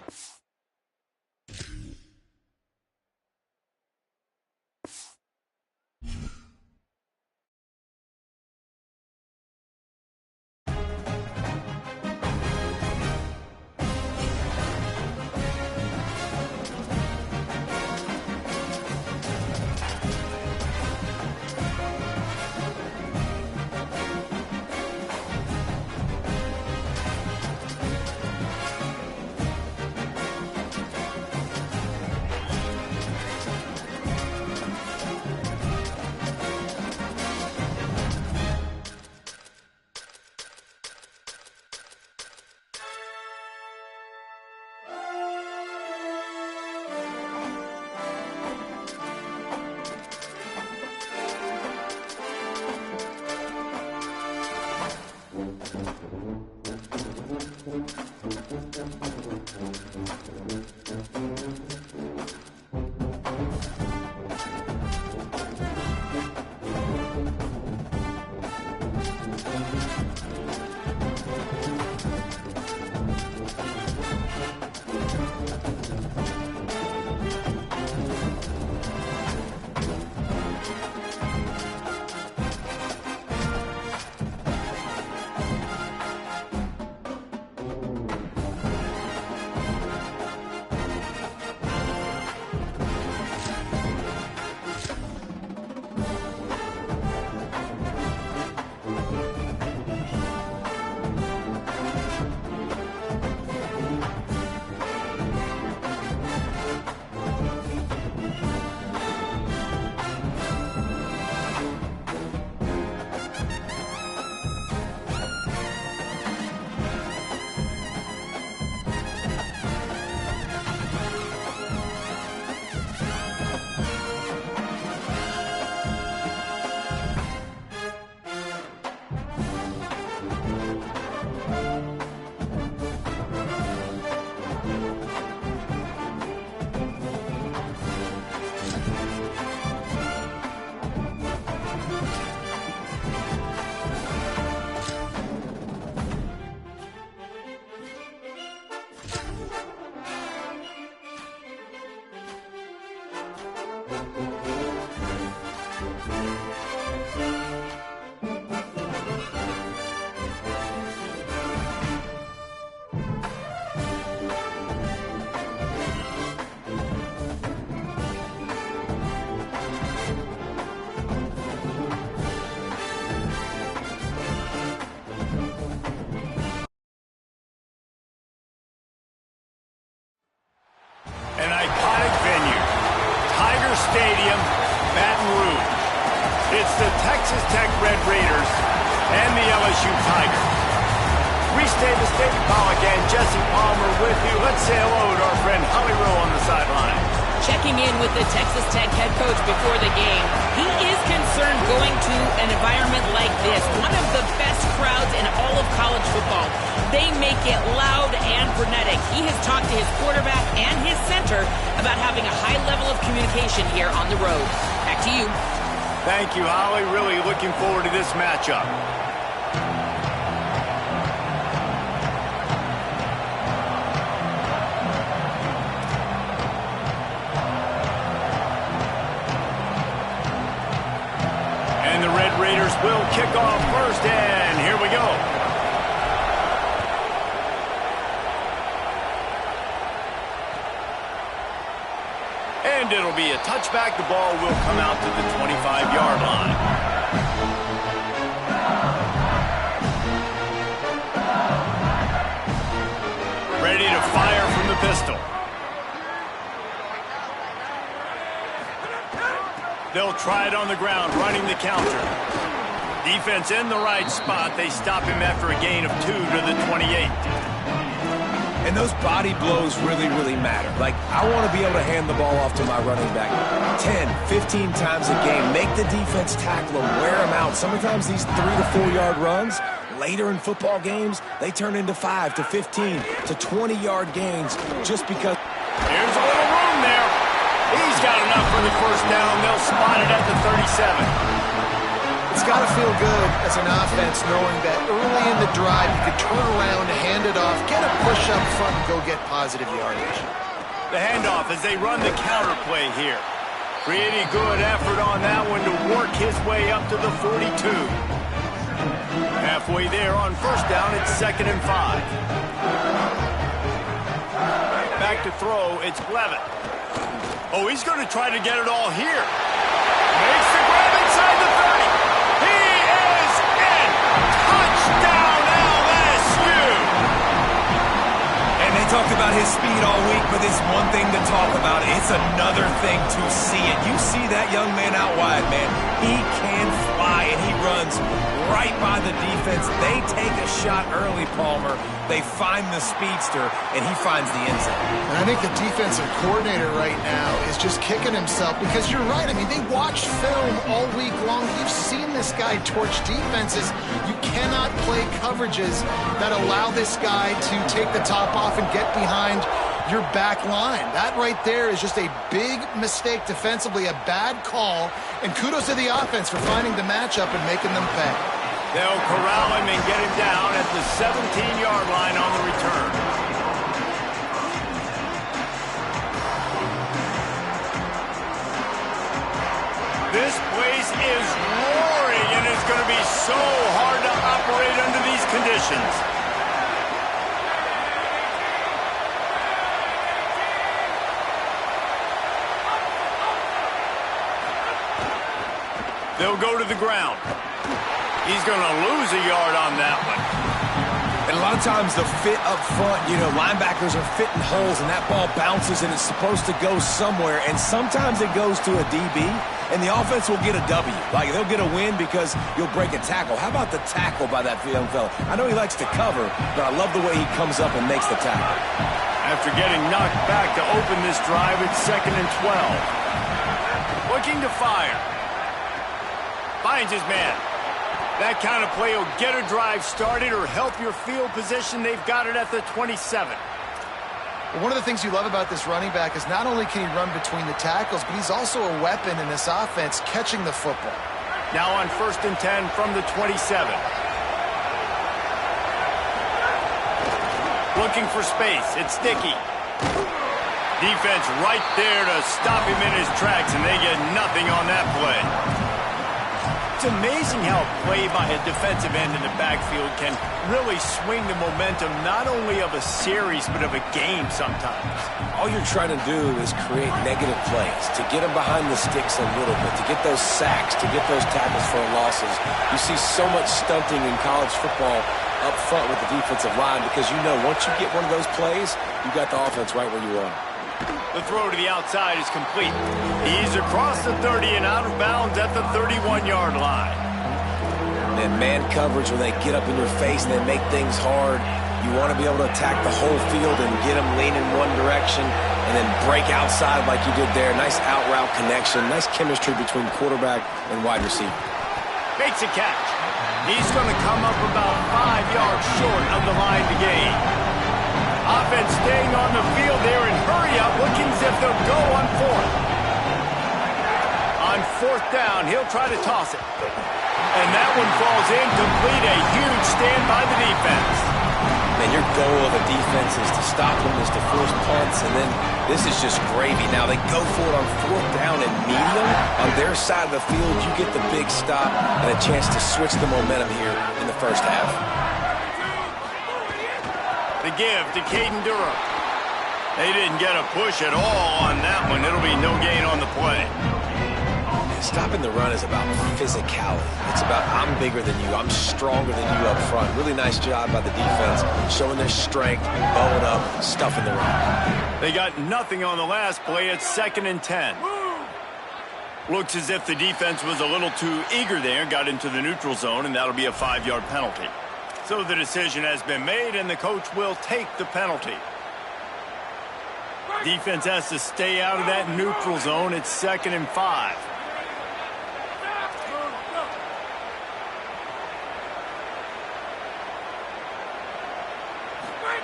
Stadium, Baton Rouge. It's the Texas Tech Red Raiders and the LSU Tigers. Reese Davis, David Pollack, and Jesse Palmer with you. Let's say hello to our friend Holly Rowe on the sideline. Check checking in with the Texas Tech head coach before the game. He is concerned going to an environment like this, one of the best crowds in all of college football. They make it loud and frenetic. He has talked to his quarterback and his center about having a high level of communication here on the road. Back to you. Thank you, Holly. Really looking forward to this matchup. And the Red Raiders will kick off first, and here we go. And it'll be a touchback. The ball will come out to the 25-yard line. Ready to fire from the pistol. They'll try it on the ground, running the counter. Defense in the right spot. They stop him after a gain of 2 to the 28. And those body blows really, really matter. Like, I want to be able to hand the ball off to my running back 10, 15 times a game. Make the defense tackle him, wear him out. Sometimes these 3 to 4 yard runs, later in football games, they turn into 5 to 15 to 20 yard gains just because. Here's a little room there. He's got enough for the first down. They'll spot it at the 37. It's got to feel good as an offense knowing that early in the drive you could turn around, hand it off, get a push up front, and go get positive yardage. The handoff as they run the counter play here. Pretty good effort on that one to work his way up to the 42. Halfway there on first down, it's 2nd and 5. Back to throw, it's Levitt. Oh, he's going to try to get it all here. Makes the grab inside the 30. He is in. Touchdown, LSU. And they talked about his speed all week, but it's one thing to talk about. It's another thing to see it. You see that young man out wide, man. He can fly, and he runs right by the defense. They take a shot early, Palmer. They find the speedster, and he finds the end zone. And I think the defensive coordinator right now is just kicking himself because you're right. I mean, they watched film all week long. You've seen this guy torch defenses. You cannot play coverages that allow this guy to take the top off and get behind your back line. That right there is just a big mistake defensively, a bad call, and kudos to the offense for finding the matchup and making them pay. They'll corral him and get him down at the 17-yard line on the return. This place is roaring, and it's going to be so hard to operate under these conditions. They'll go to the ground. He's going to lose a yard on that one. And a lot of times the fit up front, you know, linebackers are fitting holes, and that ball bounces, and it's supposed to go somewhere. And sometimes it goes to a DB, and the offense will get a W. Like, they'll get a win because you'll break a tackle. How about the tackle by that young fella? I know he likes to cover, but I love the way he comes up and makes the tackle. After getting knocked back to open this drive, it's 2nd and 12. Looking to fire. Finds his man. That kind of play will get a drive started or help your field position. They've got it at the 27. Well, one of the things you love about this running back is not only can he run between the tackles, but he's also a weapon in this offense catching the football. Now on 1st and 10 from the 27. Looking for space. It's Sticky. Defense right there to stop him in his tracks, and they get nothing on that play. It's amazing how a play by a defensive end in the backfield can really swing the momentum not only of a series but of a game sometimes. All you're trying to do is create negative plays, to get them behind the sticks a little bit, to get those sacks, to get those tackles for losses. You see so much stunting in college football up front with the defensive line because you know once you get one of those plays, you got the offense right where you are. The throw to the outside is complete. He's across the 30 and out of bounds at the 31-yard line. And man coverage, when they get up in your face and they make things hard, You want to be able to attack the whole field and get them leaning one direction and then break outside like you did there. Nice out-route connection. Nice chemistry between quarterback and wide receiver. Makes a catch. He's going to come up about 5 yards short of the line to gain. Offense staying on the field there and hurry up, looking as if they'll go on fourth. On fourth down, he'll try to toss it. And that one falls incomplete. A huge stand by the defense. Man, your goal of a defense is to stop them, is to force punts, and then this is just gravy. Now they go for it on fourth down and medium. On their side of the field, you get the big stop and a chance to switch the momentum here in the first half. The give to Caden Durham. They didn't get a push at all on that one. It'll be no gain on the play. Stopping the run is about physicality. It's about I'm bigger than you. I'm stronger than you up front. Really nice job by the defense, showing their strength, bowing up, stuffing the run. They got nothing on the last play. It's 2nd and 10. Looks as if the defense was a little too eager there, got into the neutral zone, and that'll be a 5-yard penalty. So the decision has been made, and the coach will take the penalty. Defense has to stay out of that neutral zone. It's 2nd and 5.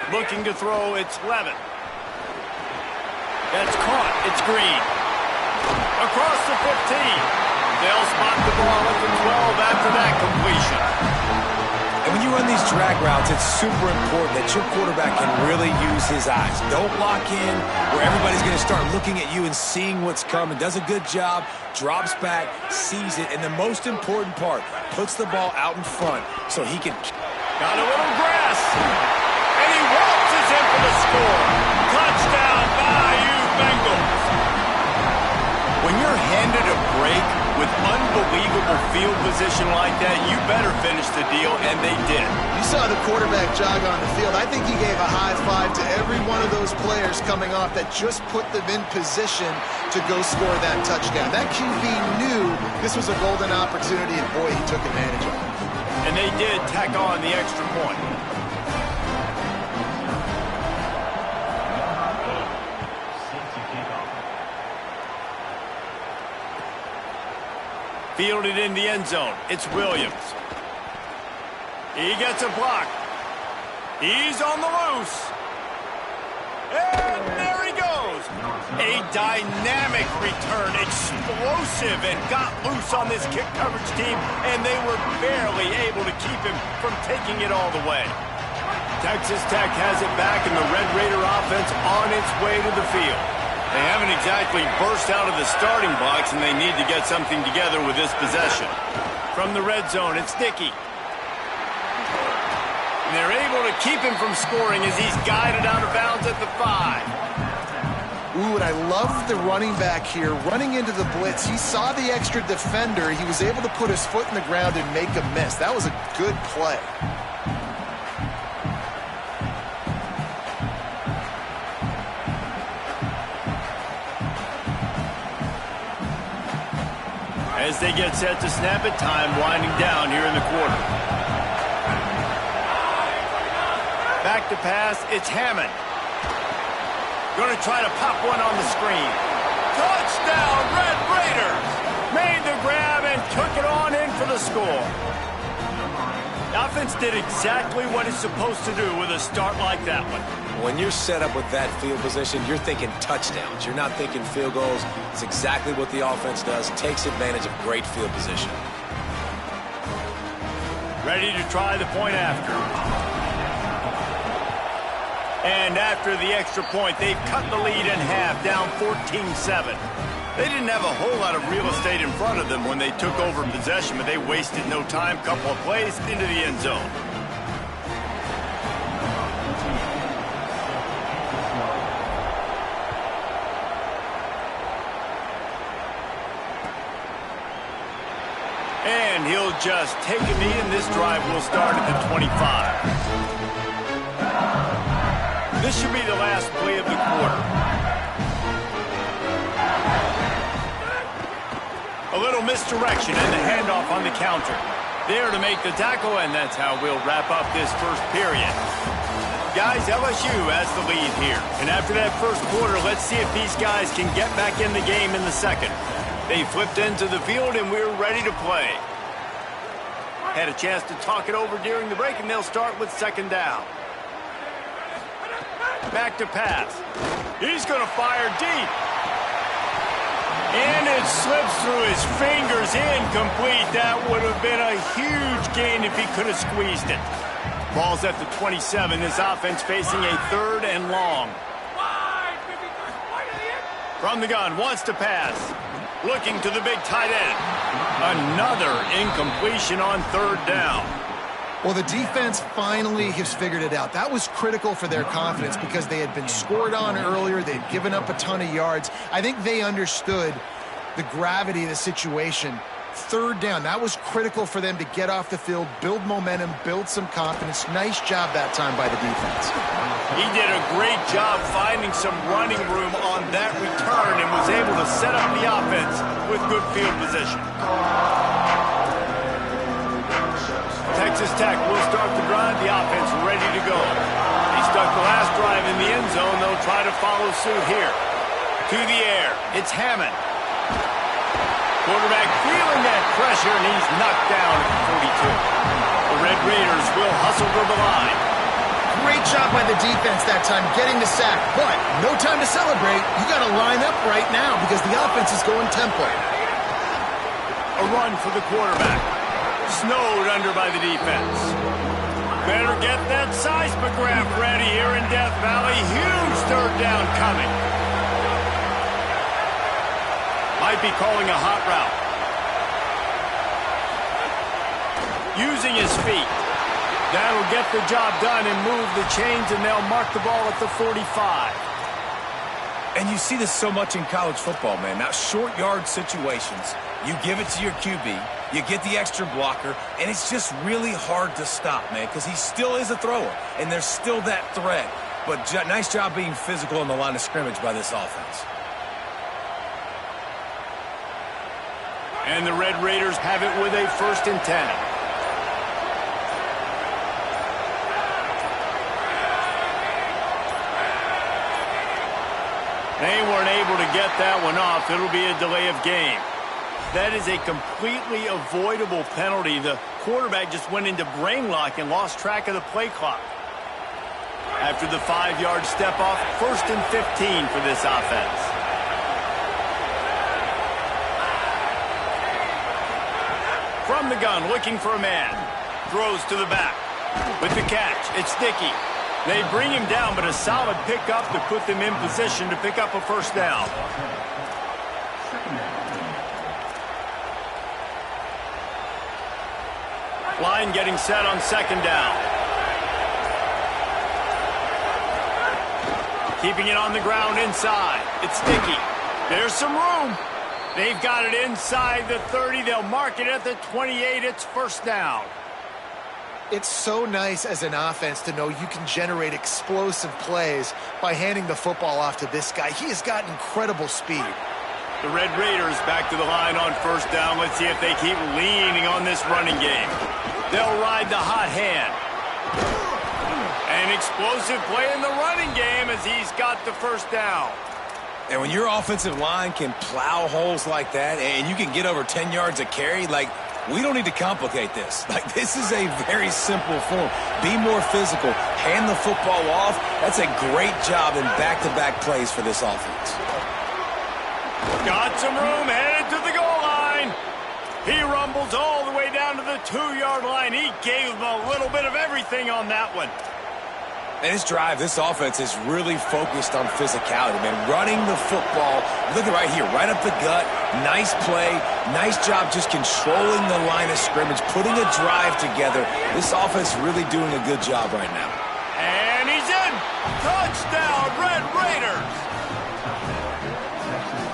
Looking to throw, it's Levin. That's caught. It's Green. Across the 15. They'll spot the ball at the 12 after that completion. And when you run these drag routes, it's super important that your quarterback can really use his eyes. Don't lock in where everybody's going to start looking at you and seeing what's coming. Does a good job, drops back, sees it, and the most important part, puts the ball out in front so he can... Got a little grass. And he waltzes in for the score. Touchdown, Bayou Bengals. When you're handed a break with unbelievable field position like that, you better finish the deal, and they did. You saw the quarterback jog on the field. I think he gave a high five to every one of those players coming off that just put them in position to go score that touchdown. That QB knew this was a golden opportunity, and boy, he took advantage of it. And they did tack on the extra point. Fielded in the end zone. It's Williams. He gets a block. He's on the loose. And there he goes. A dynamic return, explosive, and got loose on this kick coverage team, and they were barely able to keep him from taking it all the way. Texas Tech has it back, and the Red Raider offense on its way to the field. They haven't exactly burst out of the starting blocks, and they need to get something together with this possession. From the red zone, it's Dickey. And they're able to keep him from scoring as he's guided out of bounds at the 5. Ooh, and I love the running back here running into the blitz. He saw the extra defender. He was able to put his foot in the ground and make a miss. That was a good play. As they get set to snap it, time winding down here in the quarter. Back to pass, it's Hammond. Going to try to pop one on the screen. Touchdown, Red Raiders! Made the grab and took it on in for the score. The offense did exactly what it's supposed to do with a start like that one. When you're set up with that field position, you're thinking touchdowns. You're not thinking field goals. It's exactly what the offense does. Takes advantage of great field position. Ready to try the point after. And after the extra point, they've cut the lead in half, down 14-7. They didn't have a whole lot of real estate in front of them when they took over possession, but they wasted no time. Couple of plays into the end zone. And he'll just take a knee, and this drive will start at the 25. This should be the last play of the quarter. A little misdirection and the handoff on the counter. There to make the tackle, and that's how we'll wrap up this first period. Guys, LSU has the lead here. And after that first quarter, let's see if these guys can get back in the game in the second. They flipped into the field, and we're ready to play. Had a chance to talk it over during the break, and they'll start with second down. Back to pass. He's going to fire deep. And it slips through his fingers, incomplete. That would have been a huge gain if he could have squeezed it. Ball's at the 27. This offense facing a 3rd and long. From the gun, wants to pass. Looking to the big tight end. Another incompletion on 3rd down. Well, the defense finally has figured it out. That was critical for their confidence because they had been scored on earlier. They'd given up a ton of yards. I think they understood the gravity of the situation. 3rd down, that was critical for them to get off the field, build momentum, build some confidence. Nice job that time by the defense. He did a great job finding some running room on that return and was able to set up the offense with good field position. Texas Tech will start the drive. The offense ready to go. He stuck the last drive in the end zone. They'll try to follow suit here. To the air. It's Hammond. Quarterback feeling that pressure, and he's knocked down at the 42. The Red Raiders will hustle to the line. Great job by the defense that time getting the sack, but no time to celebrate. You got to line up right now because the offense is going tempo. A run for the quarterback. Snowed under by the defense. Better get that seismograph ready here in Death Valley. Huge 3rd down coming. Might be calling a hot route. Using his feet. That'll get the job done and move the chains, and they'll mark the ball at the 45. And you see this so much in college football, man. Now, short yard situations, you give it to your QB, you get the extra blocker, and it's just really hard to stop, man, because he still is a thrower, and there's still that threat. But nice job being physical on the line of scrimmage by this offense. And the Red Raiders have it with a 1st and 10. They weren't able to get that one off. It'll be a delay of game. That is a completely avoidable penalty. The quarterback just went into brain lock and lost track of the play clock. After the 5-yard step off, 1st and 15 for this offense. From the gun, looking for a man. Throws to the back. With the catch, it's Dickey. They bring him down, but a solid pickup to put them in position to pick up a 1st down. Line getting set on 2nd down. Keeping it on the ground inside. It's Dickey. There's some room. They've got it inside the 30. They'll mark it at the 28. It's 1st down. It's so nice as an offense to know you can generate explosive plays by handing the football off to this guy. He has got incredible speed. The Red Raiders back to the line on 1st down. Let's see if they keep leaning on this running game. They'll ride the hot hand. An explosive play in the running game as he's got the 1st down. And when your offensive line can plow holes like that and you can get over 10 yards a carry, like, we don't need to complicate this. Like, this is a very simple form. Be more physical. Hand the football off. That's a great job in back-to-back plays for this offense. Got some room, headed to the goal line. He rumbles all the way down to the 2-yard line. He gave them a little bit of everything on that one. And this drive, this offense is really focused on physicality, man. Running the football, look at right here, right up the gut. Nice play, nice job just controlling the line of scrimmage, putting a drive together. This offense really doing a good job right now. And he's in. Touchdown, Red Raiders.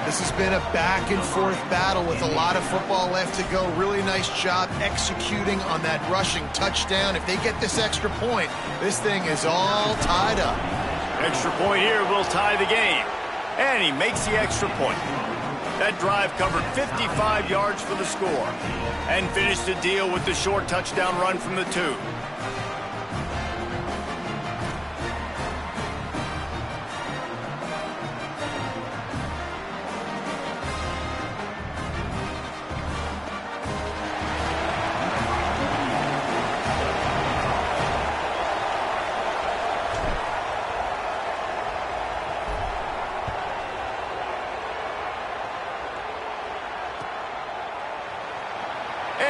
This has been a back-and-forth battle with a lot of football left to go. Really nice job executing on that rushing touchdown. If they get this extra point, this thing is all tied up. Extra point here will tie the game. And he makes the extra point. That drive covered 55 yards for the score. And finished the deal with the short touchdown run from the 2.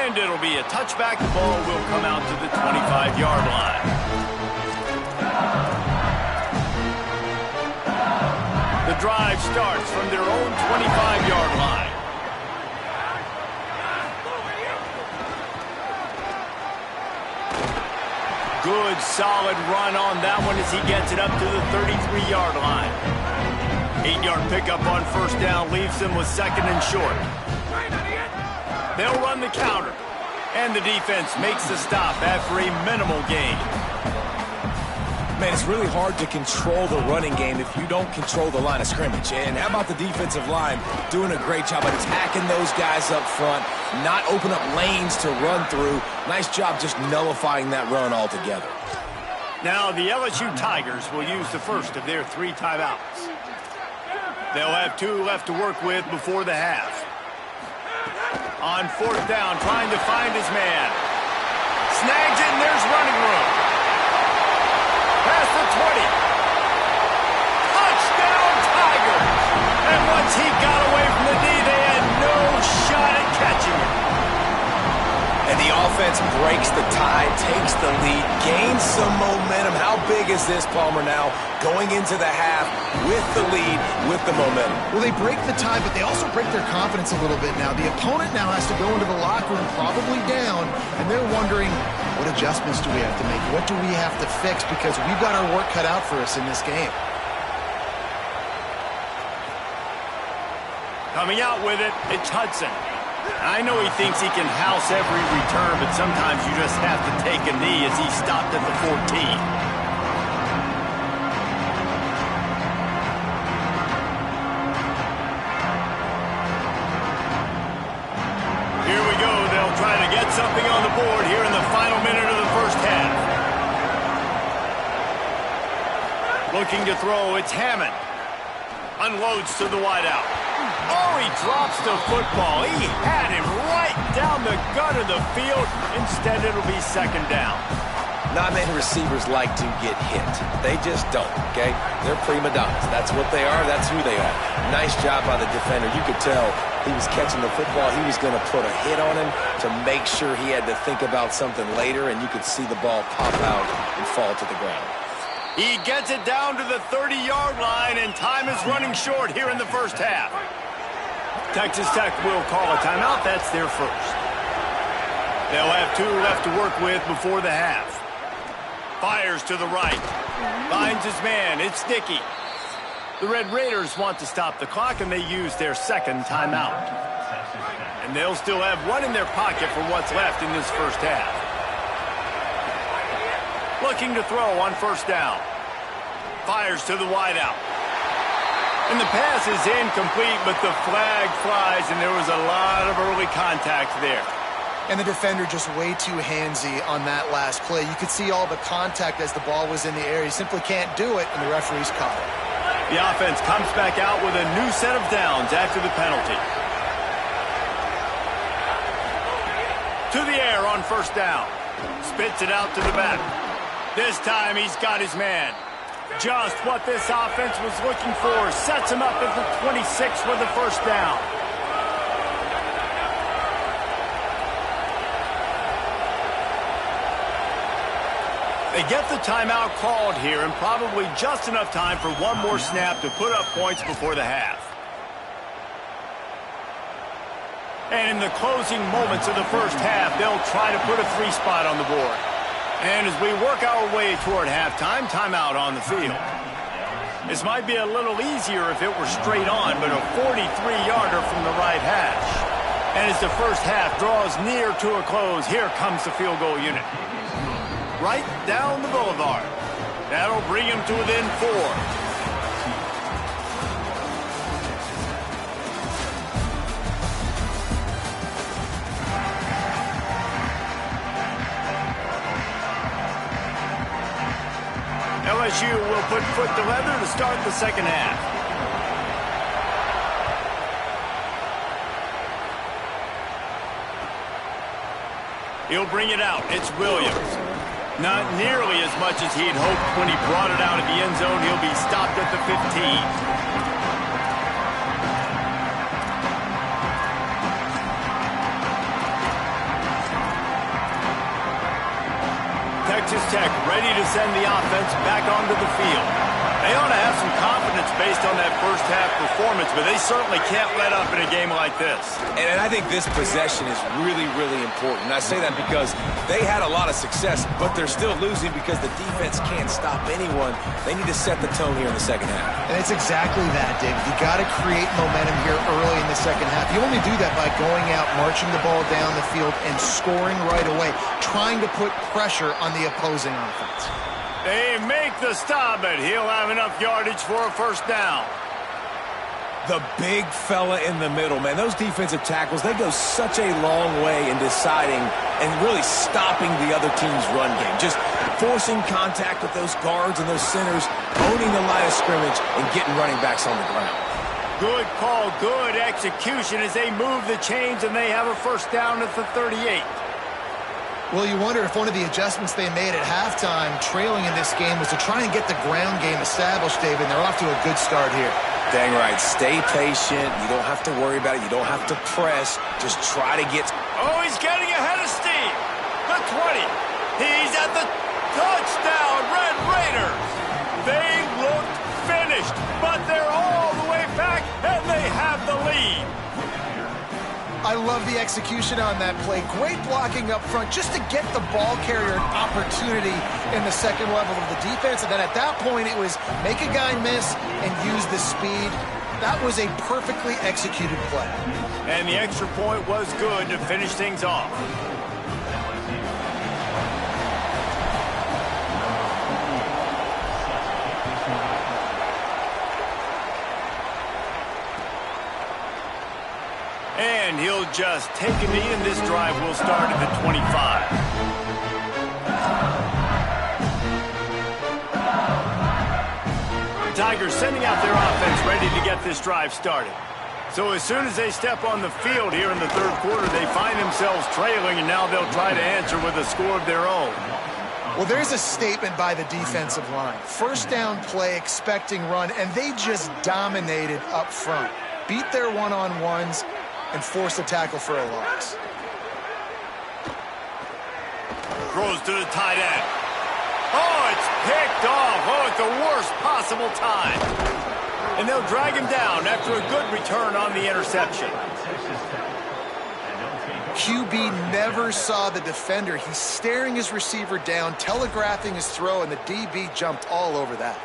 And it'll be a touchback. The ball will come out to the 25-yard line. The drive starts from their own 25-yard line. Good, solid run on that one as he gets it up to the 33-yard line. 8-yard pickup on first down leaves them with second and short. They'll run the counter. And the defense makes the stop after a minimal gain. Man, it's really hard to control the running game if you don't control the line of scrimmage. And how about the defensive line doing a great job of attacking those guys up front, not open up lanes to run through. Nice job just nullifying that run altogether. Now the LSU Tigers will use the first of their 3 timeouts. They'll have 2 left to work with before the half. On fourth down, trying to find his man. Snags it, and there's running room. Past the 20. Touchdown, Tigers! And once he got away from the knee, they had no shot at catching him. And the offense breaks the tie, takes the lead, gains some momentum. How big is this, Palmer, now? Going into the half with the lead, with the momentum. Well, they break the tie, but they also break their confidence a little bit now. The opponent now has to go into the locker room probably down, and they're wondering, what adjustments do we have to make? What do we have to fix? Because we've got our work cut out for us in this game. Coming out with it, it's Hudson. I know he thinks he can house every return, but sometimes you just have to take a knee as he stopped at the 14. Here we go. They'll try to get something on the board here in the final minute of the first half. Looking to throw, it's Hammond. Unloads to the wideout. Oh, he drops the football. He had him right down the gut of the field. Instead, it'll be second down. Not many receivers like to get hit. They just don't, okay? They're prima donnas. That's what they are. That's who they are. Nice job by the defender. You could tell he was catching the football. He was going to put a hit on him to make sure he had to think about something later, and you could see the ball pop out and fall to the ground. He gets it down to the 30-yard line, and time is running short here in the first half. Texas Tech will call a timeout. That's their first. They'll have 2 left to work with before the half. Fires to the right. Finds his man. It's Dickey. The Red Raiders want to stop the clock, and they use their second timeout. And they'll still have 1 in their pocket for what's left in this first half. Looking to throw on first down. Fires to the wideout. And the pass is incomplete, but the flag flies, and there was a lot of early contact there. And the defender just way too handsy on that last play. You could see all the contact as the ball was in the air. He simply can't do it, and the referee's caught it. The offense comes back out with a new set of downs after the penalty. To the air on first down. Spits it out to the back. This time he's got his man. Just what this offense was looking for. Sets him up at the 26 for the first down. They get the timeout called here, and probably just enough time for one more snap to put up points before the half. And in the closing moments of the first half, they'll try to put a 3 spot on the board. And as we work our way toward halftime, timeout on the field. This might be a little easier if it were straight on, but a 43-yarder from the right hash. And as the first half draws near to a close, here comes the field goal unit. Right down the boulevard. That'll bring him to within 4. LSU will put foot to leather to start the second half. He'll bring it out. It's Williams. Not nearly as much as he had hoped when he brought it out of the end zone. He'll be stopped at the 15. Tech ready to send the offense back onto the field. They ought to have some confidence based on that first half performance, but they certainly can't let up in a game like this. And I think this possession is really, really important. And I say that because they had a lot of success, but they're still losing because the defense can't stop anyone. They need to set the tone here in the second half. And it's exactly that, David. You got to create momentum here early in the second half. You only do that by going out, marching the ball down the field, and scoring right away, trying to put pressure on the opposing offense. They make the stop, but he'll have enough yardage for a first down. The big fella in the middle, man. Those defensive tackles, they go such a long way in deciding and really stopping the other team's run game. Just forcing contact with those guards and those centers, owning the line of scrimmage, and getting running backs on the ground. Good call, good execution as they move the chains, and they have a first down at the 38. Well, you wonder if one of the adjustments they made at halftime, trailing in this game, was to try and get the ground game established, David. And they're off to a good start here. Dang right. Stay patient. You don't have to worry about it. You don't have to press. Just try to get... Oh, he's getting ahead of steam. The 20. He's at the touchdown, Red Raiders. They looked finished, but they're all the way back, and they have the lead. I love the execution on that play. Great blocking up front just to get the ball carrier an opportunity in the second level of the defense. And then at that point, it was make a guy miss and use the speed. That was a perfectly executed play. And the extra point was good to finish things off. And he'll just take a knee, and this drive will start at the 25. The Tigers sending out their offense ready to get this drive started. So as soon as they step on the field here in the third quarter, they find themselves trailing, and now they'll try to answer with a score of their own. Well, there's a statement by the defensive line. First down play, expecting run, and they just dominated up front. Beat their one-on-ones and force a tackle for a loss. Throws to the tight end. Oh, it's picked off. Oh, at the worst possible time. And they'll drag him down after a good return on the interception. QB never saw the defender. He's staring his receiver down, telegraphing his throw, and the DB jumped all over that.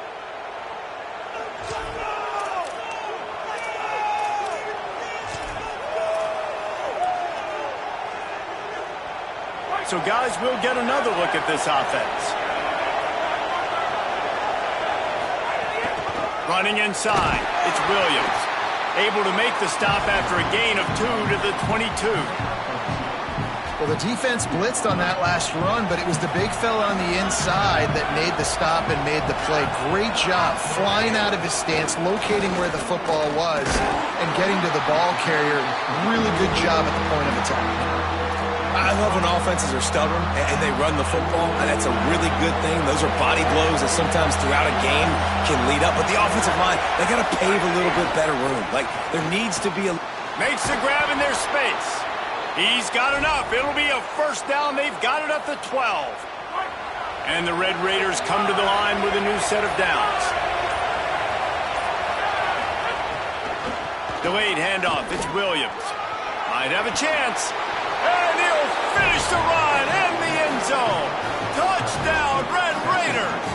So, guys, we'll get another look at this offense. Running inside, it's Williams. Able to make the stop after a gain of 2 to the 22. Well, the defense blitzed on that last run, but it was the big fella on the inside that made the stop and made the play. Great job flying out of his stance, locating where the football was, and getting to the ball carrier. Really good job at the point of attack. I love when offenses are stubborn and they run the football, and that's a really good thing. Those are body blows that sometimes throughout a game can lead up. But the offensive line, they got to pave a little bit better room. Like, there needs to be a... Makes the grab in their space. He's got enough. It'll be a first down. They've got it at the 12. And the Red Raiders come to the line with a new set of downs. Delayed handoff. It's Williams. Might have a chance. And he'll finish the run in the end zone. Touchdown, Red Raiders.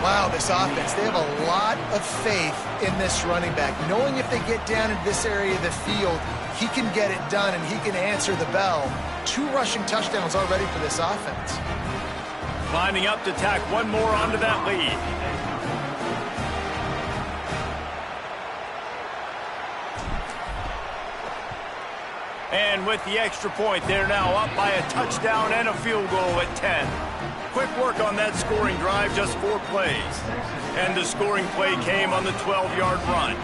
Wow, this offense, they have a lot of faith in this running back. Knowing if they get down in this area of the field, he can get it done and he can answer the bell. 2 rushing touchdowns already for this offense. Lining up to tack one more onto that lead. And with the extra point, they're now up by a touchdown and a field goal at 10. Quick work on that scoring drive, just 4 plays. And the scoring play came on the 12-yard run.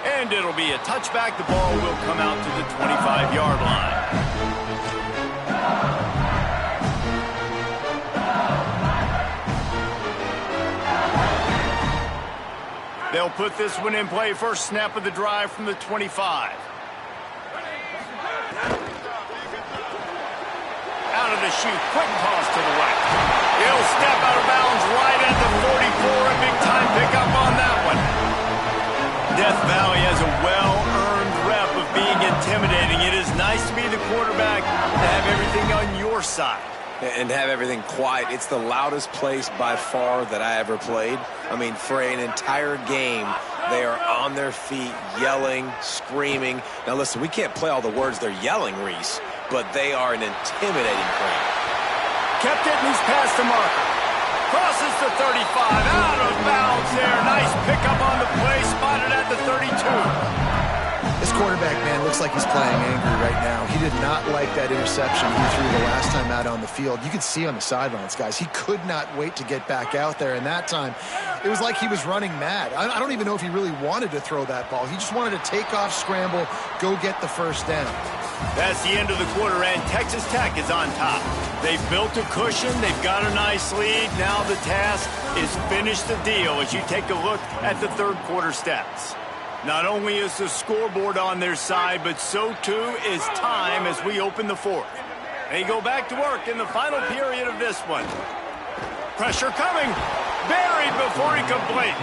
And it'll be a touchback. The ball will come out to the 25-yard line. They'll put this one in play. First snap of the drive from the 25. Out of the chute, quick toss to the right. He'll step out of bounds right at the 44. A big-time pickup on that one. Death Valley has a well-earned rep of being intimidating. It is nice to be the quarterback to have everything on your side. And have everything quiet. It's the loudest place by far that I ever played. I mean, for an entire game, they are on their feet, yelling, screaming. Now, listen, we can't play all the words they're yelling, Reese, but they are an intimidating crowd. Kept it, and he's past the marker. Crosses the 35, out of bounds there. Nice pickup on the play, spotted at the 32. This quarterback, man, looks like he's playing angry right now. He did not like that interception he threw the last time out on the field. You could see on the sidelines, guys, he could not wait to get back out there. And that time, it was like he was running mad. I don't even know if he really wanted to throw that ball. He just wanted to take off, scramble, go get the first down. That's the end of the quarter, and Texas Tech is on top. They've built a cushion. They've got a nice lead. Now the task is finish the deal as you take a look at the third quarter stats. Not only is the scoreboard on their side, but so too is time as we open the fourth. They go back to work in the final period of this one. Pressure coming. Buried before he can blink.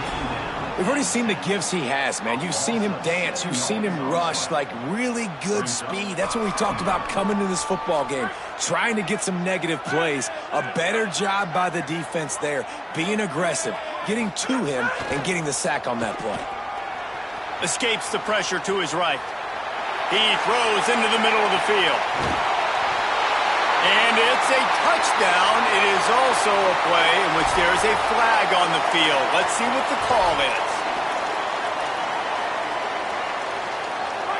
We've already seen the gifts he has, man. You've seen him dance. You've seen him rush, like really good speed. That's what we talked about coming to this football game, trying to get some negative plays. A better job by the defense there, being aggressive, getting to him, and getting the sack on that play. Escapes the pressure to his right. He throws into the middle of the field. And it's a touchdown. It is also a play in which there is a flag on the field. Let's see what the call is.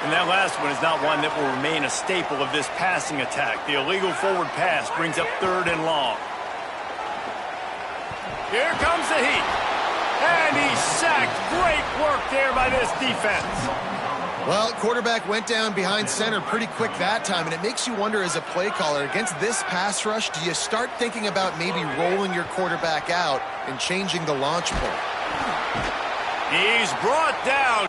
And that last one is not one that will remain a staple of this passing attack. The illegal forward pass brings up 3rd and long. Here comes the heat. And he's sacked. Great work there by this defense. Well, quarterback went down behind center pretty quick that time, and it makes you wonder as a play caller, against this pass rush, do you start thinking about maybe rolling your quarterback out and changing the launch point? He's brought down.